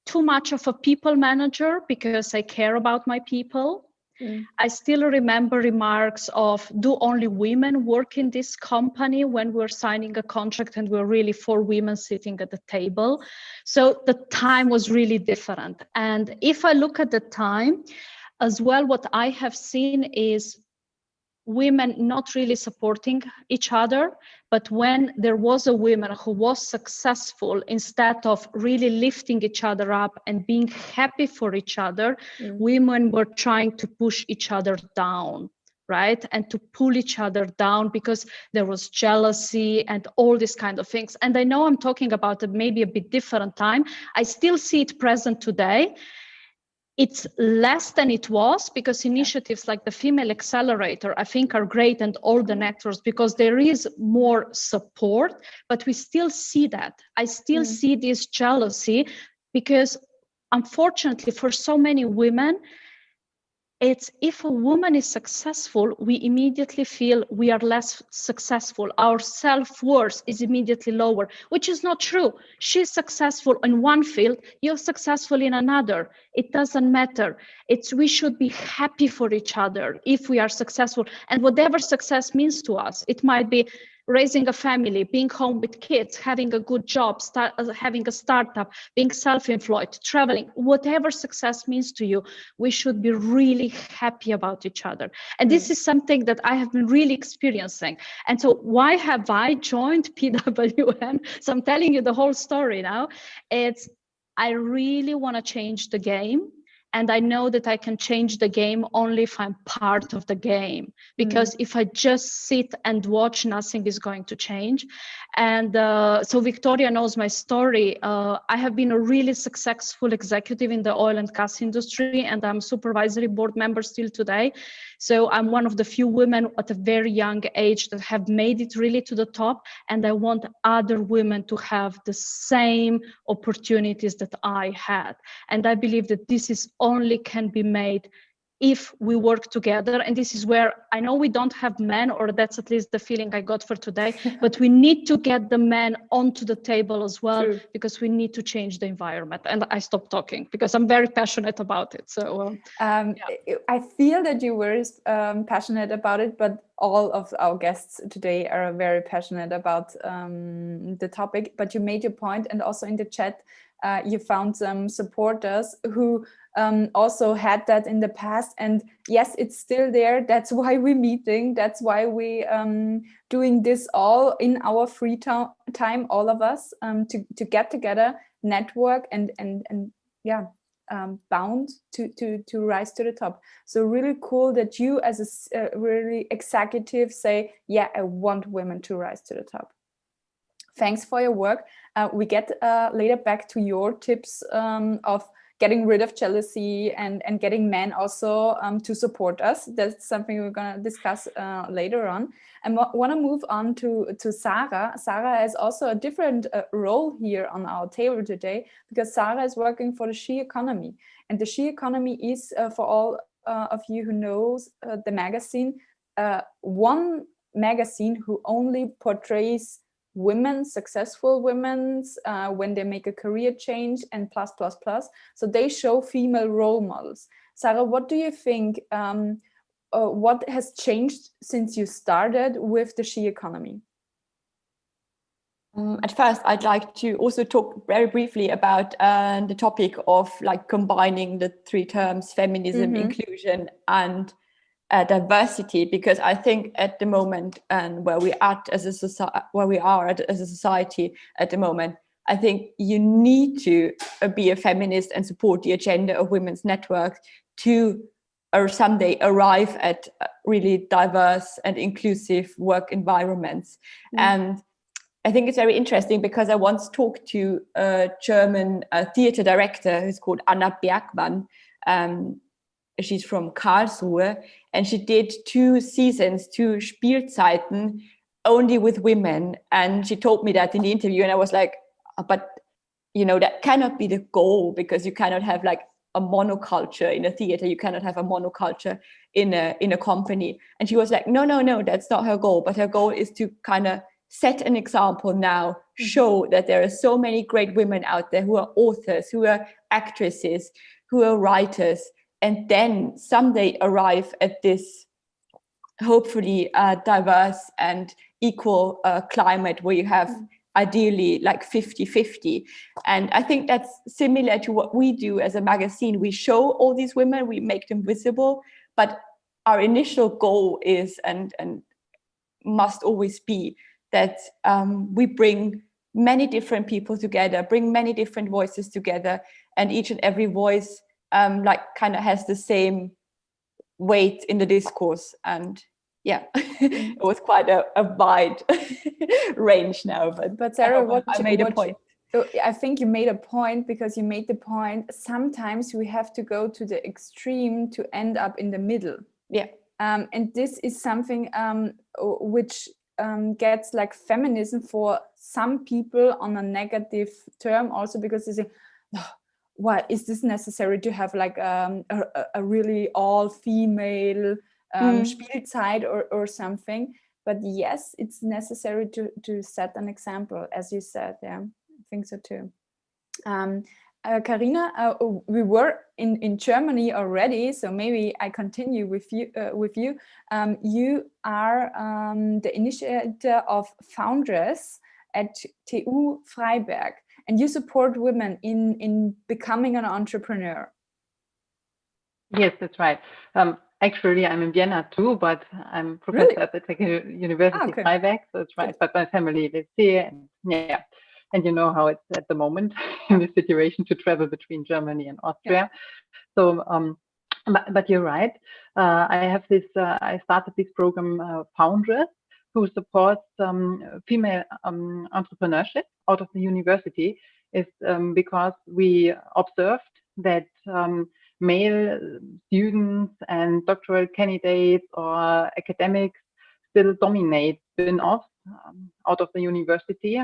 too much of a people manager because I care about my people. I still remember remarks of, do only women work in this company, when we're signing a contract and we're really 4 women sitting at the table. So the time was really different. And if I look at the time as well, what I have seen is women not really supporting each other, but when there was a woman who was successful, instead of really lifting each other up and being happy for each other, women were trying to push each other down, right? And to pull each other down because there was jealousy and all these kind of things. And I know I'm talking about maybe a bit different time. I still see it present today. It's less than it was, because initiatives like the Female Accelerator, I think, are great, and all the networks, because there is more support, but we still see that. I still see this jealousy, because unfortunately for so many women, it's if a woman is successful, we immediately feel we are less successful. Our self-worth is immediately lower, which is not true. She's successful in one field, you're successful in another. It doesn't matter. We should be happy for each other if we are successful. And whatever success means to us, it might be raising a family, being home with kids, having a good job, having a startup, being self-employed, traveling, whatever success means to you, we should be really happy about each other. And this is something that I have been really experiencing. And so why have I joined PWN? So I'm telling you the whole story now. I really want to change the game. And I know that I can change the game only if I'm part of the game. Because if I just sit and watch, nothing is going to change. And so Victoria knows my story. I have been a really successful executive in the oil and gas industry, and I'm supervisory board member still today. So I'm one of the few women at a very young age that have made it really to the top. And I want other women to have the same opportunities that I had. And I believe that this is only can be made if we work together. And this is where I know we don't have men, or that's at least the feeling I got for today, but we need to get the men onto the table as well. True. Because we need to change the environment. And I stopped talking because I'm very passionate about it. So I feel that you were passionate about it, but all of our guests today are very passionate about the topic. But you made your point, and also in the chat, you found some supporters who also had that in the past, and yes, it's still there. That's why we're meeting. That's why we doing this all in our free time, all of us, to get together, network, and bound to rise to the top. So really cool that you as a really executive say, yeah, I want women to rise to the top. Thanks for your work. We get later back to your tips of getting rid of jealousy and getting men also to support us. That's something we're going to discuss later on. I want to move on to Sarah. Sarah has also a different role here on our table today, because Sarah is working for the She Economy. And the She Economy is, for all of you who knows the magazine, one magazine who only portrays women, successful women, when they make a career change, and plus. So they show female role models. Sarah, what do you think? What has changed since you started with the She Economy? At first, I'd like to also talk very briefly about the topic of like combining the three terms: feminism, inclusion, and diversity, because I think at the moment, and where we are as a society at the moment, I think you need to be a feminist and support the agenda of women's networks to someday arrive at really diverse and inclusive work environments. And I think it's very interesting, because I once talked to a German theater director who's called Anna Bergmann. She's from Karlsruhe, and she did 2 seasons, 2 Spielzeiten, only with women. And she told me that in the interview, and I was like, but that cannot be the goal, because you cannot have like a monoculture in a theater. You cannot have a monoculture in a company. And she was like, no, that's not her goal. But her goal is to kind of set an example now, show that there are so many great women out there who are authors, who are actresses, who are writers, and then someday arrive at this hopefully diverse and equal climate where you have ideally like 50-50. And I think that's similar to what we do as a magazine. We show all these women, we make them visible, but our initial goal is and must always be that we bring many different people together, bring many different voices together, and each and every voice kind of has the same weight in the discourse. And it was quite a wide range now, but Sarah, I made a point. I think you made a point, because you made the point, sometimes we have to go to the extreme to end up in the middle. And this is something which gets like feminism for some people on a negative term also, because they say, what is this necessary to have like a really all female Spielzeit or something? But yes, it's necessary to set an example, as you said. I think so too. Karina, we were in Germany already, so maybe I continue with you. You are the initiator of Foundress at TU Freiberg, and you support women in becoming an entrepreneur. Yes, that's right. Actually, I'm in Vienna too, but I'm professor at the Technical University Freiberg, so it's right. But my family lives here, and yeah, and you know how it's at the moment in the situation to travel between Germany and Austria. So, but you're right. I have this. I started this program, Foundress, who supports female entrepreneurship out of the university. Is because we observed that male students and doctoral candidates or academics still dominate spin-offs out of the university,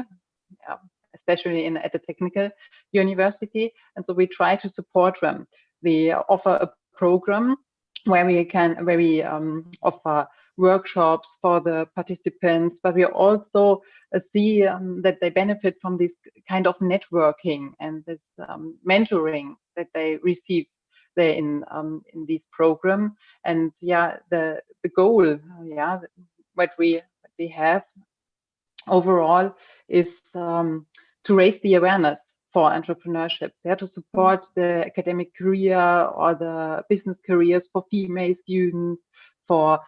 especially at the technical university. And so we try to support them. We offer a program where we offer workshops for the participants, but we also see that they benefit from this kind of networking and this mentoring that they receive there in this program. And yeah, the goal, what we have overall is to raise the awareness for entrepreneurship, to support the academic career or the business careers for female students. For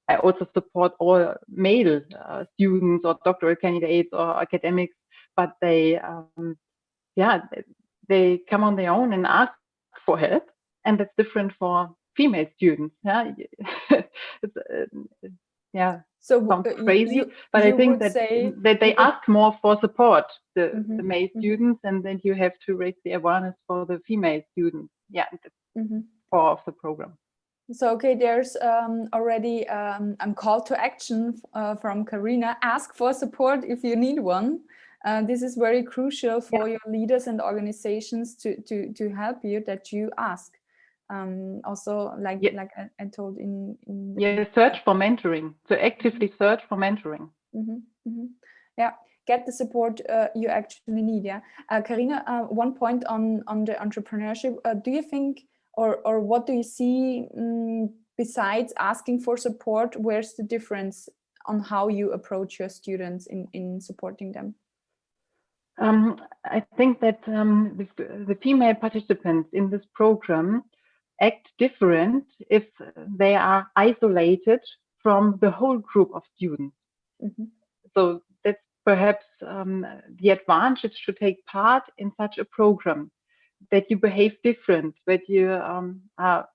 I also support all male students or doctoral candidates or academics, but they come on their own and ask for help, and that's different for female students. So sounds crazy, but I think that they ask more for support, the male students, and then you have to raise the awareness for the female students. Core of the program. So okay, there's already a call to action from Karina. Ask for support if you need one. This is very crucial for your leaders and organizations to help you, that you ask. Also, like I told in search for mentoring. So actively search for mentoring. Yeah, get the support you actually need. Karina, one point on the entrepreneurship. Do you think, or what do you see besides asking for support? Where's the difference on how you approach your students in supporting them? I think that the female participants in this program act different if they are isolated from the whole group of students. So that's perhaps the advantage to take part in such a program, that you behave different, that you are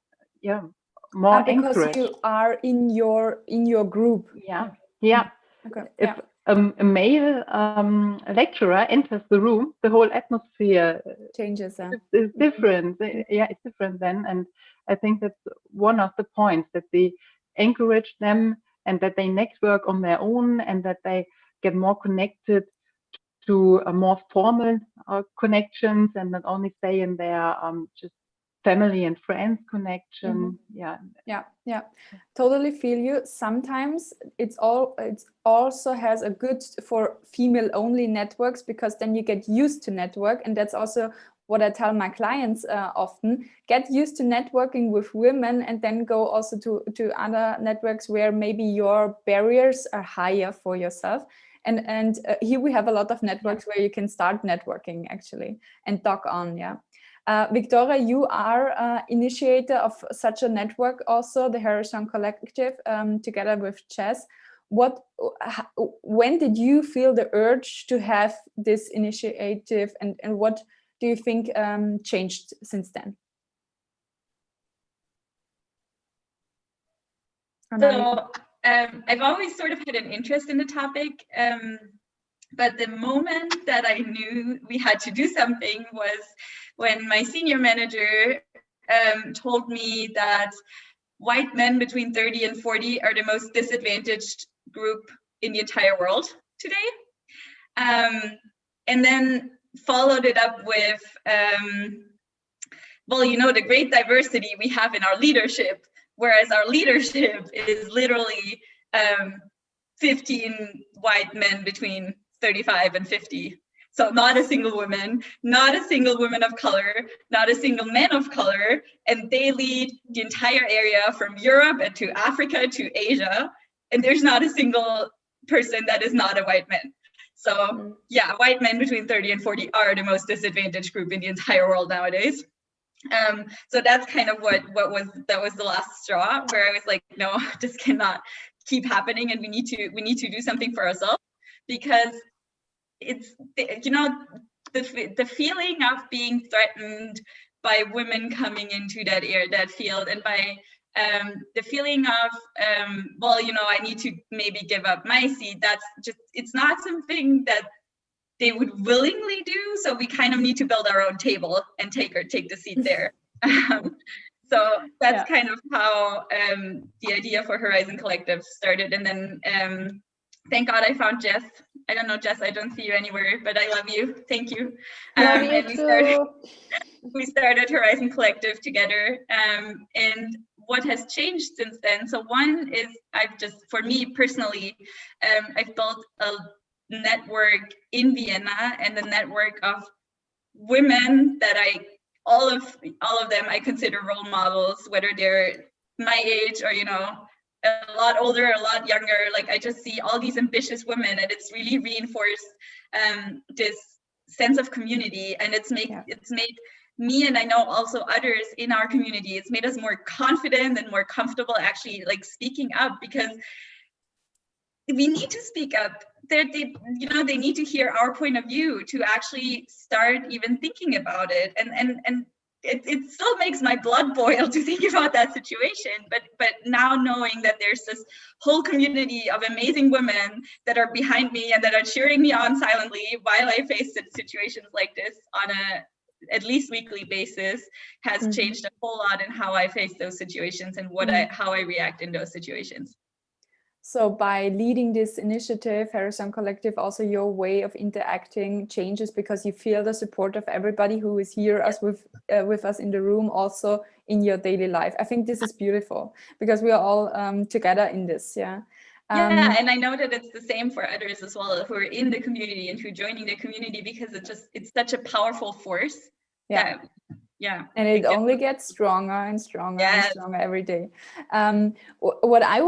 more because encouraged. You are in your group. Okay. If a male lecturer enters the room, the whole atmosphere changes. It's different. It's different then. And I think that's one of the points, that they encourage them and that they network on their own and that they get more connected to a more formal connections and not only stay in their just family and friends connection. Totally feel you. Sometimes it's also has a good for female only networks, because then you get used to network, and that's also what I tell my clients often. Get used to networking with women and then go also to other networks where maybe your barriers are higher for yourself. And here we have a lot of networks where you can start networking actually and talk on. Victoria, you are initiator of such a network also, the Horizon Collective, together with Chess. When did you feel the urge to have this initiative, and what do you think changed since then? So I've always sort of had an interest in the topic, but the moment that I knew we had to do something was when my senior manager told me that white men between 30 and 40 are the most disadvantaged group in the entire world today. And then followed it up with, well, you know, the great diversity we have in our leadership, whereas our leadership is literally 15 white men between 35 and 50. So not a single woman, not a single woman of color, not a single man of color. And they lead the entire area from Europe and to Africa to Asia. And there's not a single person that is not a white man. So yeah, white men between 30 and 40 are the most disadvantaged group in the entire world nowadays. So that's kind of what was the last straw, where I was like, no, this cannot keep happening, and we need to do something for ourselves, because it's, you know, the feeling of being threatened by women coming into that field, and by the feeling of well, you know, I need to maybe give up my seat. That's just, it's not something that they would willingly do. So we kind of need to build our own table and take the seat there. So that's kind of how the idea for Horizon Collective started. And then thank God I found Jess. I don't know, Jess, I don't see you anywhere, but I love you. Thank you. Love you And too. we started Horizon Collective together. And what has changed since then? So one is, for me personally, I've built a network in Vienna, and the network of women that all of them I consider role models, whether they're my age or, you know, a lot older, a lot younger. Like, I just see all these ambitious women, and it's really reinforced this sense of community, and it's made me, and I know also others in our community, it's made us more confident and more comfortable actually like speaking up, because we need to speak up. They need to hear our point of view to actually start even thinking about it. And it still makes my blood boil to think about that situation. But now knowing that there's this whole community of amazing women that are behind me and that are cheering me on silently while I face situations like this on a at least weekly basis has changed a whole lot in how I face those situations and how I react in those situations. So by leading this initiative, Horizon Collective, also your way of interacting changes because you feel the support of everybody who is here with us in the room, also in your daily life. I think this is beautiful because we are all together in this. Yeah. Yeah, and I know that it's the same for others as well who are in the community and who are joining the community, because it's such a powerful force. Yeah. Yeah, and it only gets stronger and stronger and stronger every day. What I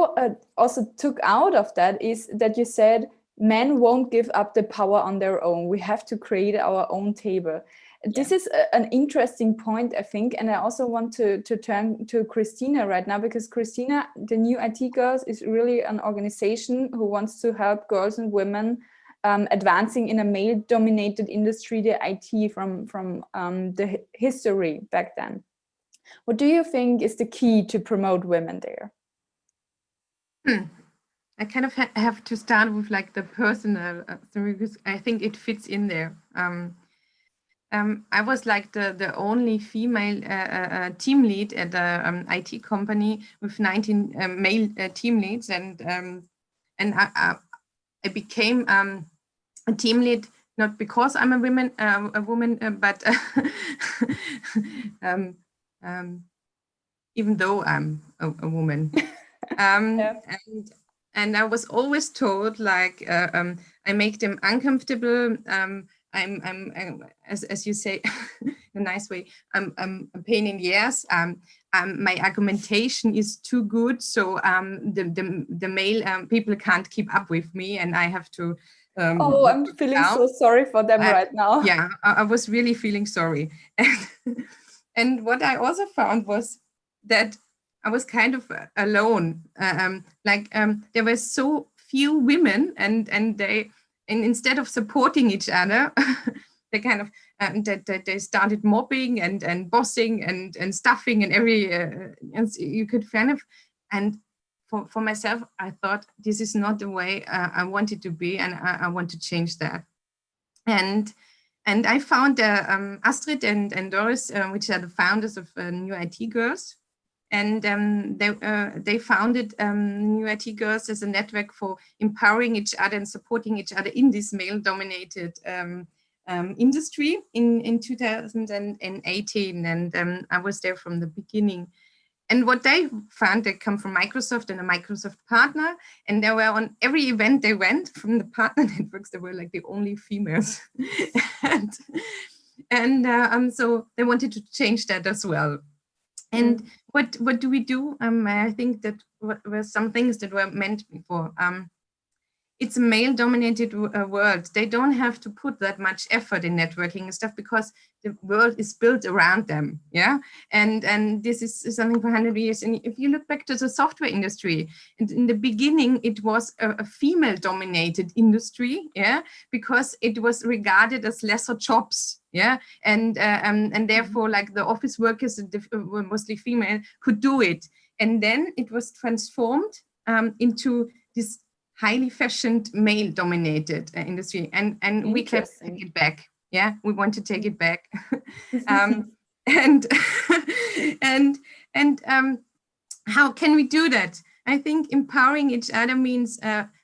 also took out of that is that you said men won't give up the power on their own. We have to create our own table. This is an interesting point, I think, and I also want to turn to Christina right now, because Christina, the New IT Girls, is really an organization who wants to help girls and women advancing in a male-dominated industry, the IT, from the history back then. What do you think is the key to promote women there? I kind of have to start with like the personal story, because I think it fits in there. I was like the only female team lead at an IT company with 19 male team leads, and I became a team lead not because I'm a woman, but even though I'm a woman. And I was always told, like, I make them uncomfortable. I'm as you say, in a nice way, I'm a pain in the ass. My argumentation is too good, so the male people can't keep up with me, and I have to. I'm feeling so sorry for them right now. Yeah, I was really feeling sorry. And what I also found was that I was kind of alone. There were so few women, and instead of supporting each other, they kind of they started mobbing and bossing and stuffing and and you could kind of. And for myself, I thought this is not the way I want it to be, and I want to change that. And I found Astrid and Doris, which are the founders of New IT Girls, and they founded New IT Girls as a network for empowering each other and supporting each other in this male-dominated industry in 2018, and I was there from the beginning. And what they found, they come from Microsoft and a Microsoft partner, and they were on every event they went from the partner networks. They were like the only females, and so they wanted to change that as well. And what do we do? I think that were some things that were meant before. It's a male-dominated world. They don't have to put that much effort in networking and stuff because the world is built around them, yeah. And this is something for 100 years. And if you look back to the software industry, in the beginning it was a female-dominated industry, yeah, because it was regarded as lesser jobs, yeah, and therefore, like the office workers were mostly female could do it, and then it was transformed into this highly fashioned male-dominated industry, and we can take it back. Yeah, we want to take it back, and how can we do that? I think empowering each other means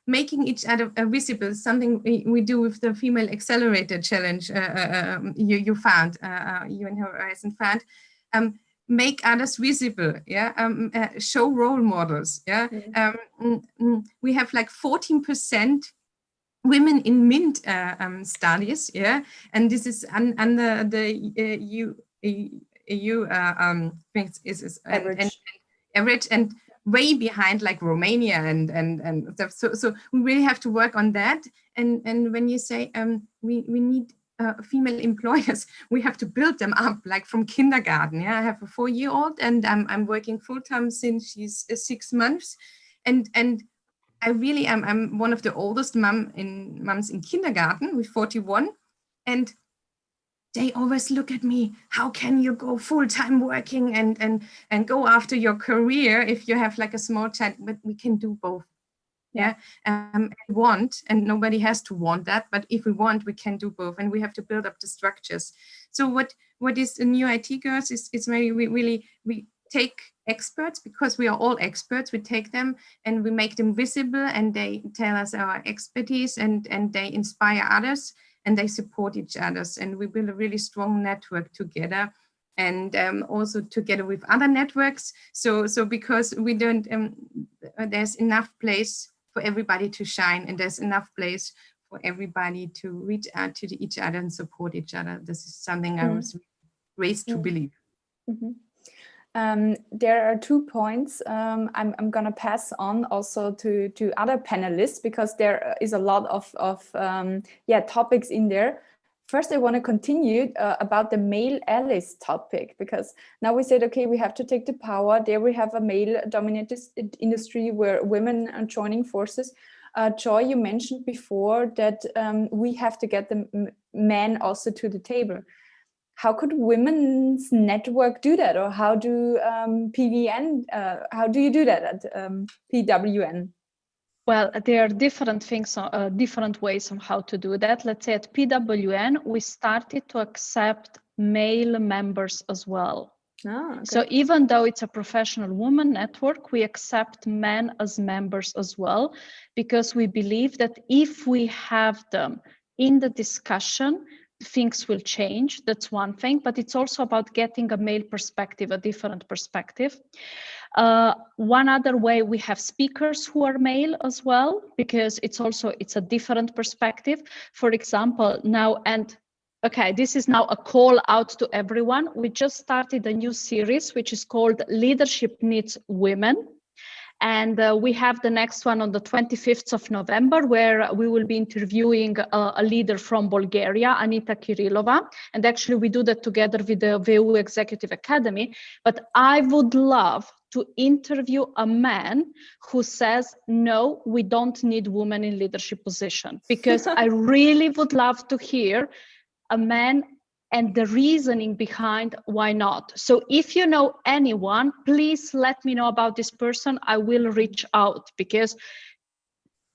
making each other visible. Something we do with the Female Accelerator Challenge. You found, you and Horizon found. Make others visible, yeah. Show role models, yeah. We have like 14% women in MINT studies, yeah, and this is under the EU average and way behind like Romania and stuff. So we really have to work on that. And when you say we need female employers, we have to build them up like from kindergarten. Yeah, I have a 4-year-old and I'm working full-time since she's 6 months, and I really I'm one of the oldest moms in kindergarten with 41, and they always look at me, how can you go full-time working and go after your career if you have like a small child? But we can do both. Yeah, want, and nobody has to want that, but if we want, we can do both, and we have to build up the structures. So what is the new IT girls is maybe we take experts, because we are all experts, we take them and we make them visible, and they tell us our expertise, and they inspire others, and they support each others, and we build a really strong network together. And also together with other networks. So because we don't, there's enough place for everybody to shine, and there's enough place for everybody to reach out to each other and support each other. This is something I was raised to believe. There are 2 points I'm gonna pass on also to other panelists, because there is a lot of topics in there. First, I want to continue about the male allies topic, because now we said, okay, we have to take the power. There we have a male-dominated industry where women are joining forces. Joy, you mentioned before that we have to get the men also to the table. How could women's network do that, or how do PWN? How do you do that at PWN? Well, there are different things, different ways on how to do that. Let's say at PWN, we started to accept male members as well. Okay. So even though it's a professional woman network, we accept men as members as well, because we believe that if we have them in the discussion, things will change. That's one thing, but it's also about getting a male perspective, a different perspective. One other way, we have speakers who are male as well, because it's a different perspective. For example, now, and okay, this is now a call out to everyone. We just started a new series, which is called Leadership Needs Women. And we have the next one on the 25th of November, where we will be interviewing a leader from Bulgaria, Anita Kirilova. And actually, we do that together with the VU Executive Academy. But I would love to interview a man who says, no, we don't need women in leadership position, because I really would love to hear a man and the reasoning behind why not. So if you know anyone, please let me know about this person. I will reach out, because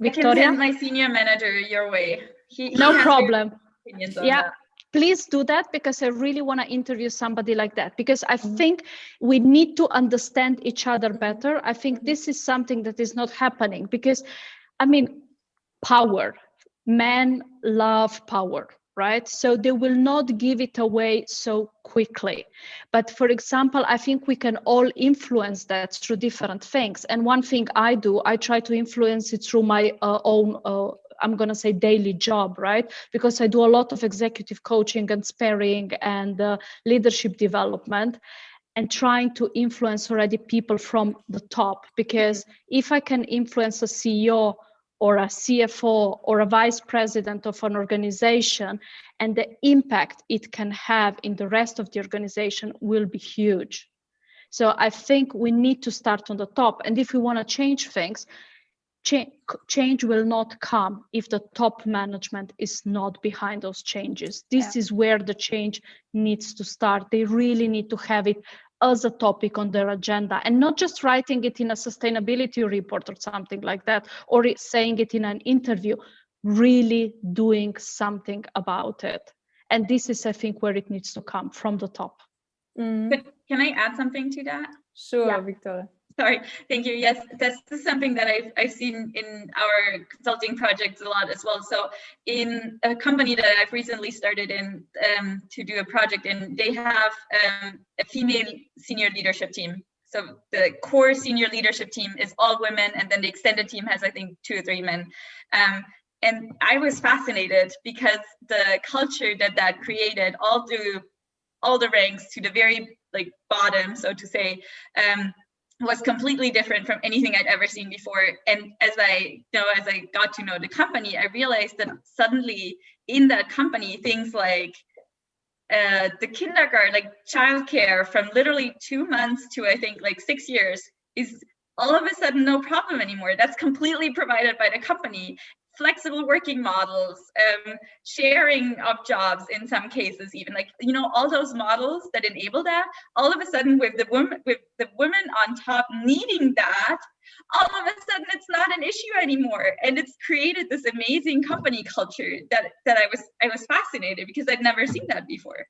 Victoria, I can send my senior manager your way. No problem. Opinions on yeah, that. please do that, because I really want to interview somebody like that, because I think we need to understand each other better. I think this is something that is not happening, because, I mean, power. Men love power. right? So they will not give it away so quickly. But for example, I think we can all influence that through different things. And one thing I do, I try to influence it through my own, I'm going to say daily job, right? Because I do a lot of executive coaching and sparring and leadership development, and trying to influence already people from the top. Because if I can influence a CEO or a CFO or a vice president of an organization, and the impact it can have in the rest of the organization will be huge. So I think we need to start on the top. And if we want to change things, change will not come if the top management is not behind those changes. This is where the change needs to start. They really need to have it as a topic on their agenda, and not just writing it in a sustainability report or something like that, or saying it in an interview, really doing something about it. And this is, I think, where it needs to come from the top. Can I add something to that? Sure, Victoria. Sorry, thank you. Yes, this is something that I've seen in our consulting projects a lot as well. So in a company that I've recently started in to do a project in, they have a female senior leadership team. So the core senior leadership team is all women, and then the extended team has, I think, 2 or 3 men. And I was fascinated because the culture that created all through all the ranks to the very bottom, so to say, was completely different from anything I'd ever seen before. And as I got to know the company, I realized that suddenly in that company, things like the kindergarten, like childcare, from literally 2 months to I think 6 years, is all of a sudden no problem anymore. That's completely provided by the company. Flexible working models, sharing of jobs in some cases, even all those models that enable that. All of a sudden, with the women on top needing that, all of a sudden it's not an issue anymore, and it's created this amazing company culture that I was fascinated because I'd never seen that before.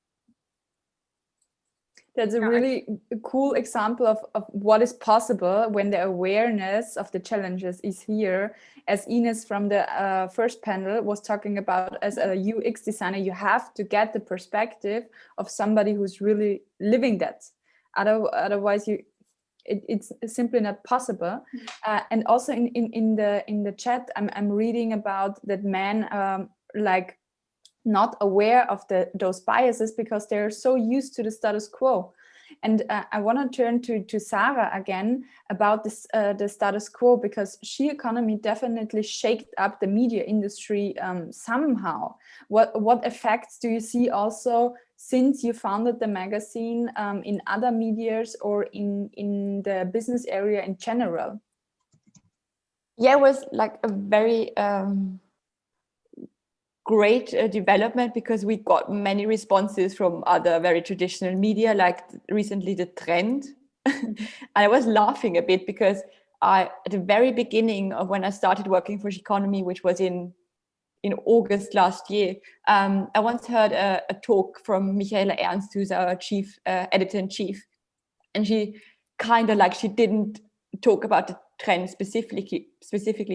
That's a really cool example of what is possible when the awareness of the challenges is here. As Ines from the first panel was talking about, as a UX designer, you have to get the perspective of somebody who's really living that. Otherwise, it's simply not possible. And also in the chat, I'm reading about that men not aware of those biases because they're so used to the status quo. And I want to turn to Sarah again about this, the status quo, because sheer economy definitely shaked up the media industry somehow. What effects do you see also since you founded the magazine in other medias or in the business area in general? Yeah, it was a very great development, because we got many responses from other very traditional media, like recently the Trend. And I was laughing a bit because at the very beginning of when I started working for Economy, which was in August last year, I once heard a talk from Michaela Ernst, who's our chief editor-in-chief, and she kind of she didn't talk about the Trend specifically,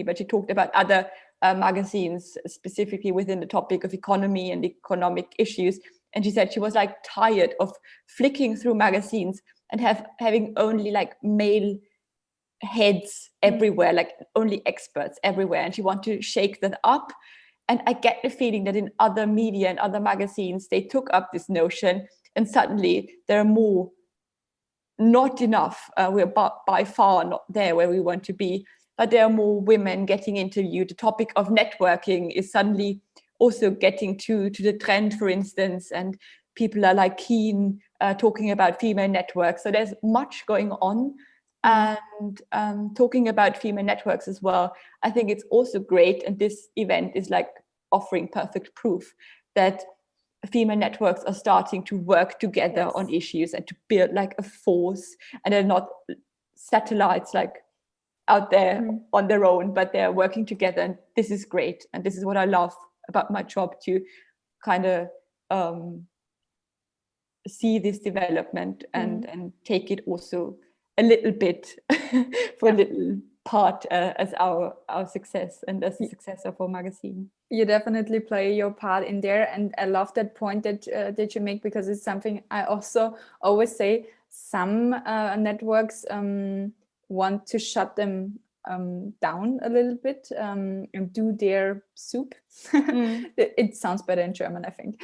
but she talked about other magazines specifically within the topic of economy and economic issues. And she said she was tired of flicking through magazines and having only male heads everywhere, only experts everywhere, and she wanted to shake that up. And I get the feeling that in other media and other magazines, they took up this notion, and suddenly there are more, not enough, we're by far not there where we want to be, but there are more women getting interviewed. The topic of networking is suddenly also getting to the Trend, for instance, and people are keen talking about female networks. So there's much going on. And talking about female networks as well, I think it's also great, and this event is offering perfect proof that female networks are starting to work together on issues and to build a force, and they're not satellites out there on their own, but they're working together, and this is great. And this is what I love about my job, to kind of see this development and take it also a little bit for a little part as our success and as the success of our magazine. You definitely play your part in there, and I love that point that you make, because it's something I also always say. Some networks want to shut them down a little bit and do their soup. It sounds better in German, I think.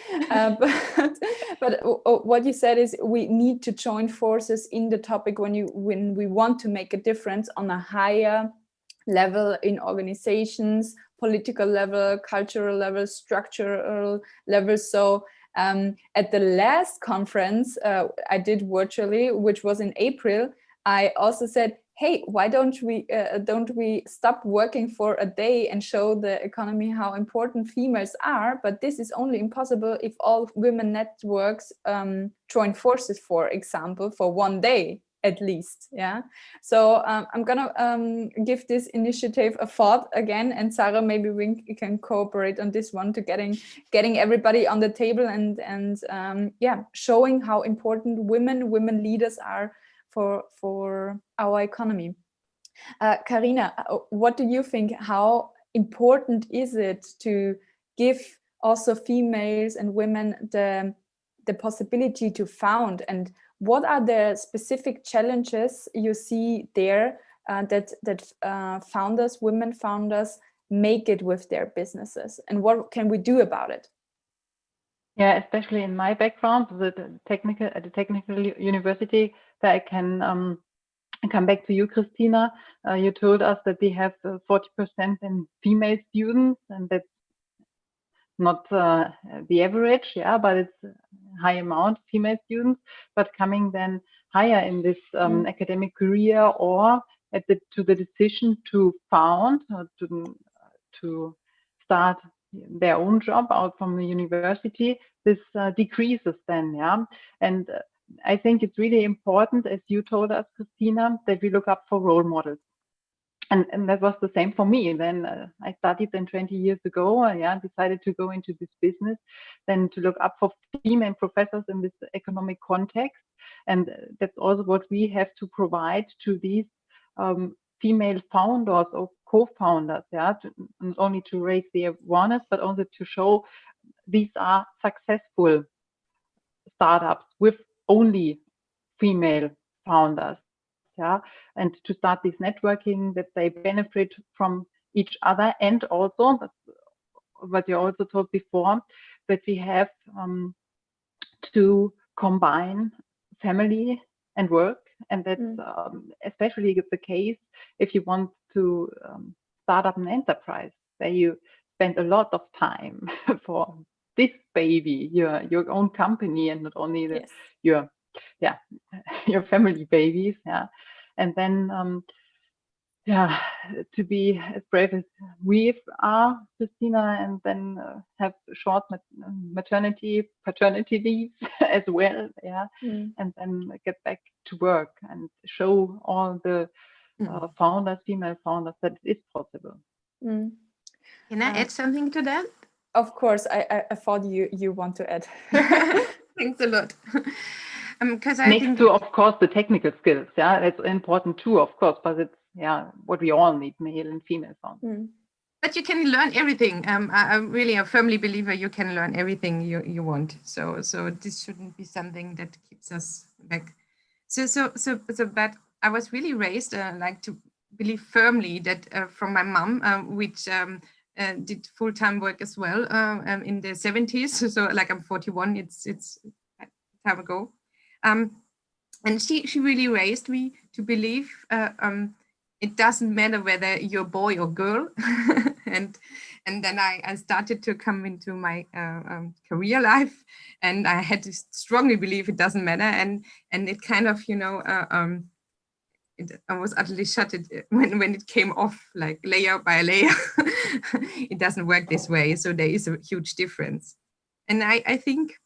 But what you said is we need to join forces in the topic when we want to make a difference on a higher level in organizations, political level, cultural level, structural level. So at the last conference I did virtually, which was in April, I also said, hey, why don't we stop working for a day and show the economy how important females are? But this is only impossible if all women networks join forces, for example, for one day at least. Yeah. So I'm gonna give this initiative a thought again, and Sarah, maybe we can cooperate on this one to getting everybody on the table and showing how important women leaders are for our economy. Karina, what do you think? How important is it to give also females and women the possibility to found, and what are the specific challenges you see there that women founders make it with their businesses, and what can we do about it? Yeah, especially in my background, at the technical university, that I can come back to you, Christina. You told us that we have 40% in female students, and that's not the average, yeah, but it's a high amount of female students. But coming then higher in this academic career, or to the decision to found, or to start their own job out from the university, this decreases then, yeah. And I think it's really important, as you told us, Christina, that we look up for role models. And that was the same for me. Then I started then 20 years ago, decided to go into this business, then to look up for female professors in this economic context. And that's also what we have to provide to these female founders or co-founders, not only to raise the awareness, but also to show these are successful startups with only female founders, and to start this networking, that they benefit from each other, and also what you also told before, that we have to combine family and work, and that's especially the case if you want to start up an enterprise where you spend a lot of time for this baby, your own company, and not only your family babies, and then to be as brave as we are, Christina, and then have short paternity leave as well, and then get back to work and show all the founders, female founders, that it's possible. Can I add something to that? Of course, I thought you want to add. Thanks a lot. Because next to, of course, the technical skills, that's important too, of course, but it's what we all need, male and female founders. But you can learn everything. I'm really a firmly believer you can learn everything you want. So this shouldn't be something that keeps us back. But I was really raised like to believe firmly that from my mom, which did full-time work as well in the 70s. So like I'm 41, it's time ago. And she really raised me to believe it doesn't matter whether you're a boy or girl. and then I started to come into my career life, and I had to strongly believe it doesn't matter. And it kind of, I was utterly shattered when it came off, like layer by layer. It doesn't work this way. So there is a huge difference. And I think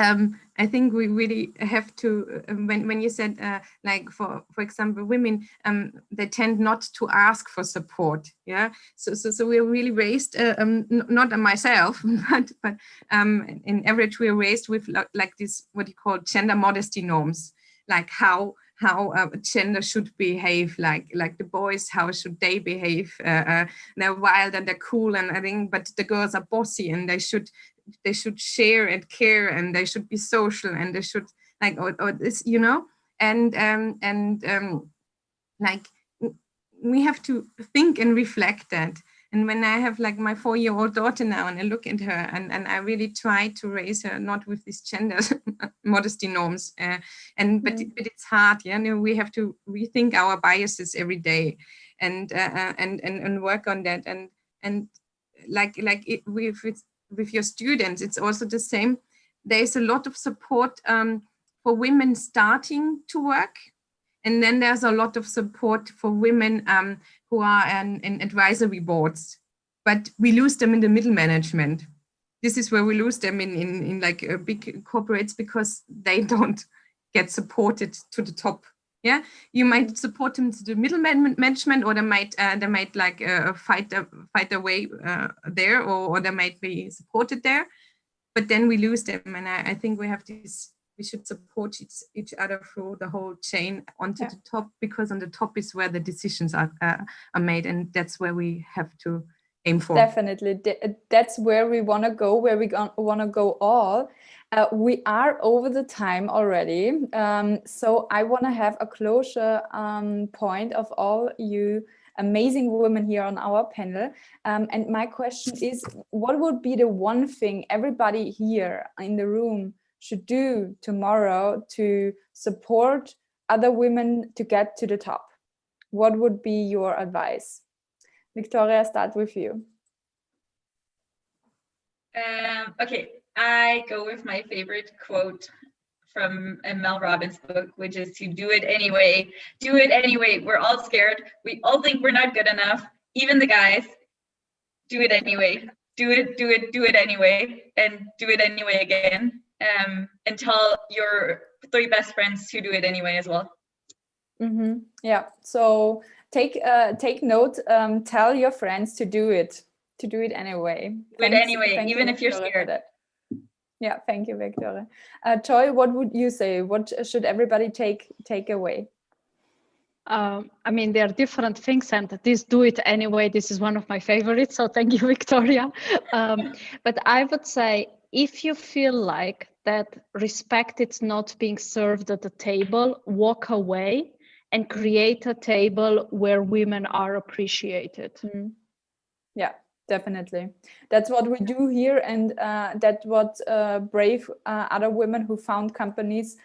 we really have to, when you said, like for example, women, they tend not to ask for support. Yeah. So we're really raised, not myself, but in average, we're raised with like this, what you call gender modesty norms, like how how gender should behave, like the boys, how should they behave? They're wild and they're cool and I think, but the girls are bossy and they should share and care and they should be social and they should like or this, you know, and like we have to think and reflect that. And when I have like my 4-year-old daughter now and I look at her and I really try to raise her not with these gender modesty norms but it's hard, yeah. We have to rethink our biases every day and work on that and like it, with your students it's also the same. There's a lot of support for women starting to work. And then there's a lot of support for women who are in advisory boards, but we lose them in the middle management. This is where we lose them in like big corporates because they don't get supported to the top. Yeah, you might support them to the middle management, or they might like fight their way there, or they might be supported there, but then we lose them. And I think we have this. We should support each other through the whole chain onto the top, because on the top is where the decisions are made, and that's where we have to aim for. Definitely, that's where we want to go, where we want to go all. We are over the time already, so I want to have a closure point of all you amazing women here on our panel. And my question is, what would be the one thing everybody here in the room should do tomorrow to support other women to get to the top? What would be your advice? Victoria, start with you. Okay, I go with my favorite quote from Mel Robbins' book, which is to do it anyway. Do it anyway. We're all scared. We all think we're not good enough. Even the guys. Do it anyway. Do it anyway. And do it anyway again. And tell your 3 best friends to do it anyway as well. Mm-hmm. Yeah. So take note. Tell your friends to do it anyway. Do it anyway, even if you're scared. Yeah. Thank you, Victoria. Joy, what would you say? What should everybody take away? I mean, there are different things, and this do it anyway. This is one of my favorites. So thank you, Victoria. But I would say, if you feel like that respect is not being served at the table, walk away and create a table where women are appreciated. Mm-hmm. Yeah, definitely. That's what we do here, and that's what brave other women who found companies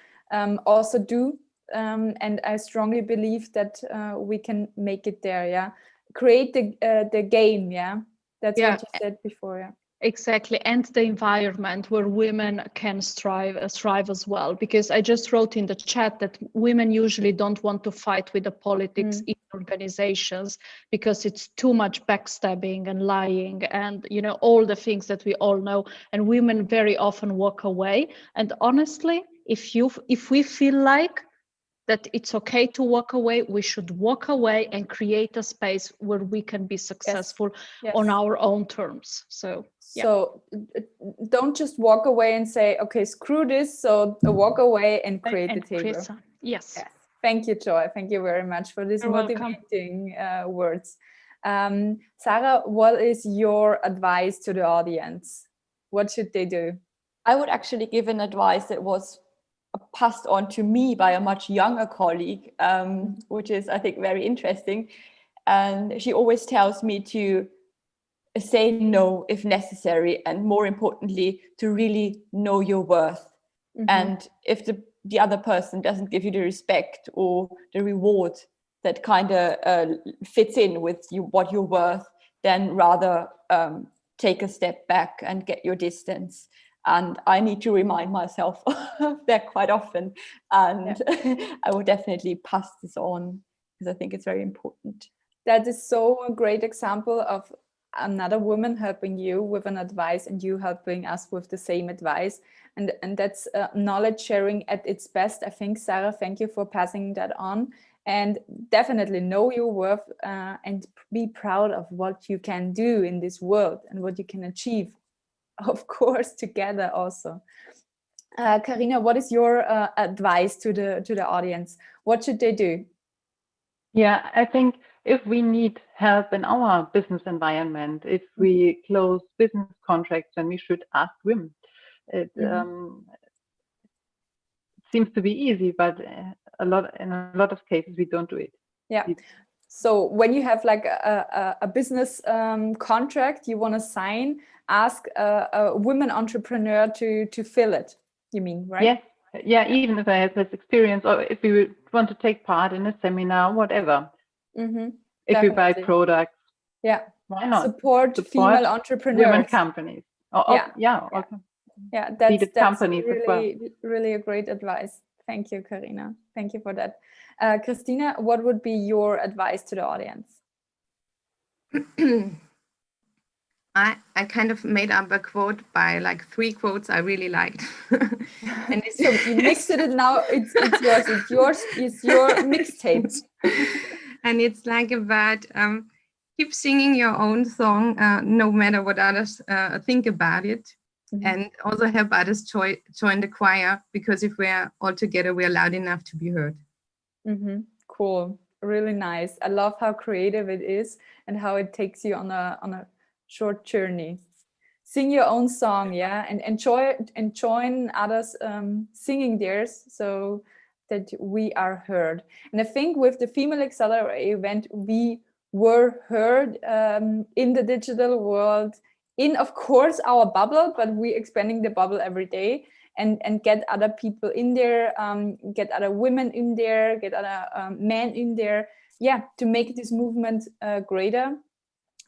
also do. And I strongly believe that we can make it there. Yeah, create the game. Yeah, that's what you said before. Yeah. Exactly, and the environment where women can strive as well, because I just wrote in the chat that women usually don't want to fight with the politics in organizations because it's too much backstabbing and lying and all the things that we all know, and women very often walk away. And honestly, if we feel like that it's okay to walk away, we should walk away and create a space where we can be successful on our own terms. So don't just walk away and say, okay, screw this. So walk away and create the table. Yes. Thank you, Joy. Thank you very much for these motivating words. Sarah, what is your advice to the audience? What should they do? I would actually give an advice that was passed on to me by a much younger colleague, which is, I think, very interesting. And she always tells me to say no if necessary, and more importantly, to really know your worth. And if the other person doesn't give you the respect or the reward that kind of fits in with what you're worth, then rather take a step back and get your distance. And I need to remind myself of that quite often. And I will definitely pass this on because I think it's very important. That is so a great example of another woman helping you with an advice and you helping us with the same advice. And that's knowledge sharing at its best. I think, Sarah, thank you for passing that on. And definitely know your worth and be proud of what you can do in this world and what you can achieve. Of course, together also. Karina, what is your advice to the audience? What should they do? Yeah, I think if we need help in our business environment, if we close business contracts, then we should ask women. It seems to be easy, but in a lot of cases we don't do it. Yeah. So when you have like a business contract you want to sign, ask a women entrepreneur to fill it. You mean, right? Yes. Yeah. Even if I have less experience, or if we want to take part in a seminar, whatever. If we buy products, why not support female entrepreneurs, women companies? That's companies really, as well. really a great advice. Thank you, Karina. Thank you for that. Christina, what would be your advice to the audience? I kind of made up a quote by like 3 quotes I really liked. And so you mixed it and now it's yours. It's your mixtape. And it's like about keep singing your own song no matter what others think about it. And also help others join the choir, because if we're all together, we're loud enough to be heard. Cool. Really nice. I love how creative it is and how it takes you on a short journey. Sing your own song, and join others singing theirs, so that we are heard. And I think with the Female Accelerator event, we were heard in the digital world, in, of course, our bubble, but we're expanding the bubble every day and get other people in there, get other women in there, get other men in there, to make this movement greater.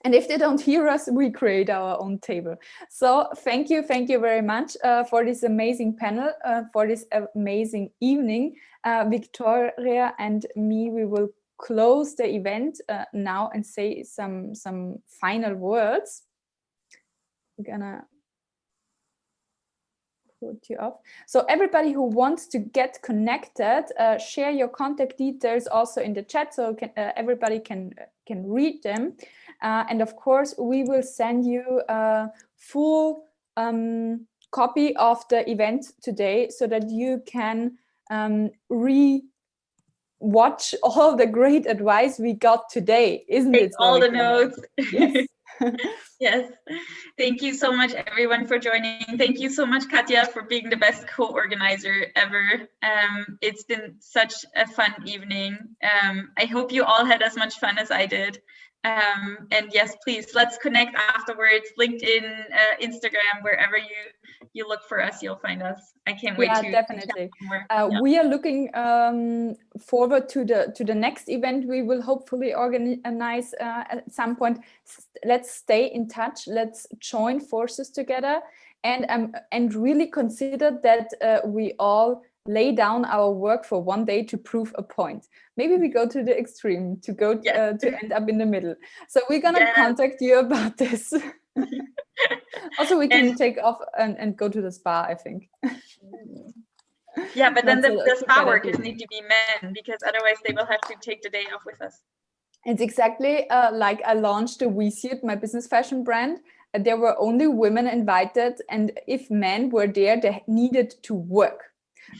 And if they don't hear us, we create our own table. So thank you very much for this amazing panel, for this amazing evening. Victoria and me, we will close the event now and say some final words. I'm gonna put you up. So everybody who wants to get connected, share your contact details also in the chat, so everybody can read them. And of course, we will send you a full copy of the event today, so that you can re-watch all the great advice we got today, isn't it? All the notes. Yes. Yes. Thank you so much, everyone, for joining. Thank you so much, Katja, for being the best co-organizer ever. It's been such a fun evening. I hope you all had as much fun as I did. And yes, please, let's connect afterwards. LinkedIn, Instagram, wherever you look for us, you'll find us. I can't wait to definitely. more. We are looking forward to the next event we will hopefully organize at some point. Let's stay in touch. Let's join forces together and really consider that we all lay down our work for one day to prove a point. Maybe we go to the extreme to go to end up in the middle. So we're gonna contact you about this. Also, we can take off and go to the spa, I think. Yeah, but then the spa workers need to be men, because otherwise they will have to take the day off with us. It's exactly like I launched the WeSuit, my business fashion brand. There were only women invited, and if men were there, they needed to work.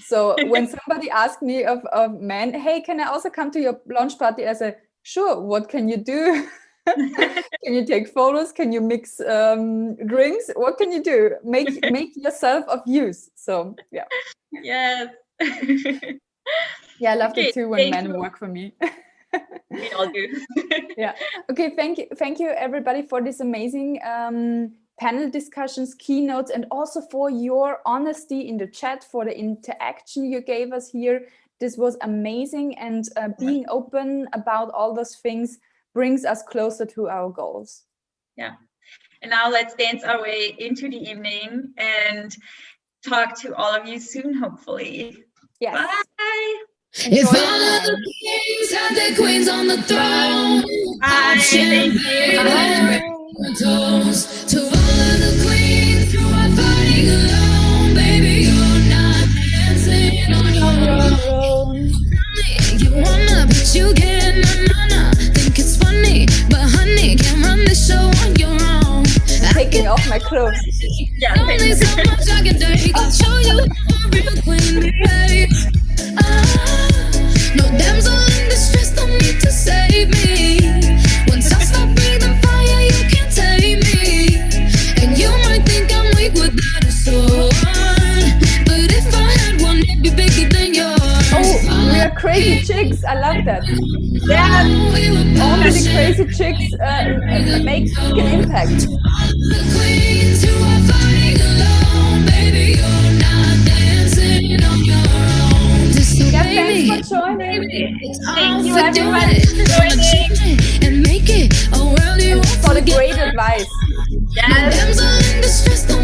So when somebody asked me of men, hey, can I also come to your launch party? I said, sure, what can you do? Can you take photos? Can you mix drinks? What can you do? Make yourself of use. So yeah. Yes. Yeah, I love it too when men work for me. We all do. Yeah. Okay, thank you everybody for this amazing panel discussions, keynotes, and also for your honesty in the chat, for the interaction you gave us here. This was amazing, and being open about all those things brings us closer to our goals. Yeah. And now let's dance our way into the evening and talk to all of you soon, hopefully. Yes. Bye. If all of the kings had their queens on the throne, I'd toast to all of the queens who are fighting alone. Baby, you're not dancing on your own. You wanna, but you can't. No. Think it's funny, but honey, can't run the show on your own. Taking off my clothes. Yeah. Only so much I can do. I'll show you. real queen behave. No damsel in distress, don't need to save me. Once I stop breathing fire, you can't tame me. And you might think I'm weak without a sword, but if I had one, it'd be bigger than yours. Oh, we are crazy chicks. I love that. Yeah, only the crazy chicks make an impact. The queens who are fighting alone, baby, you're not dancing on your own. Yeah, thanks for joining. Thank you everyone for joining and make it a world you won't for the forget. great advice. Yes.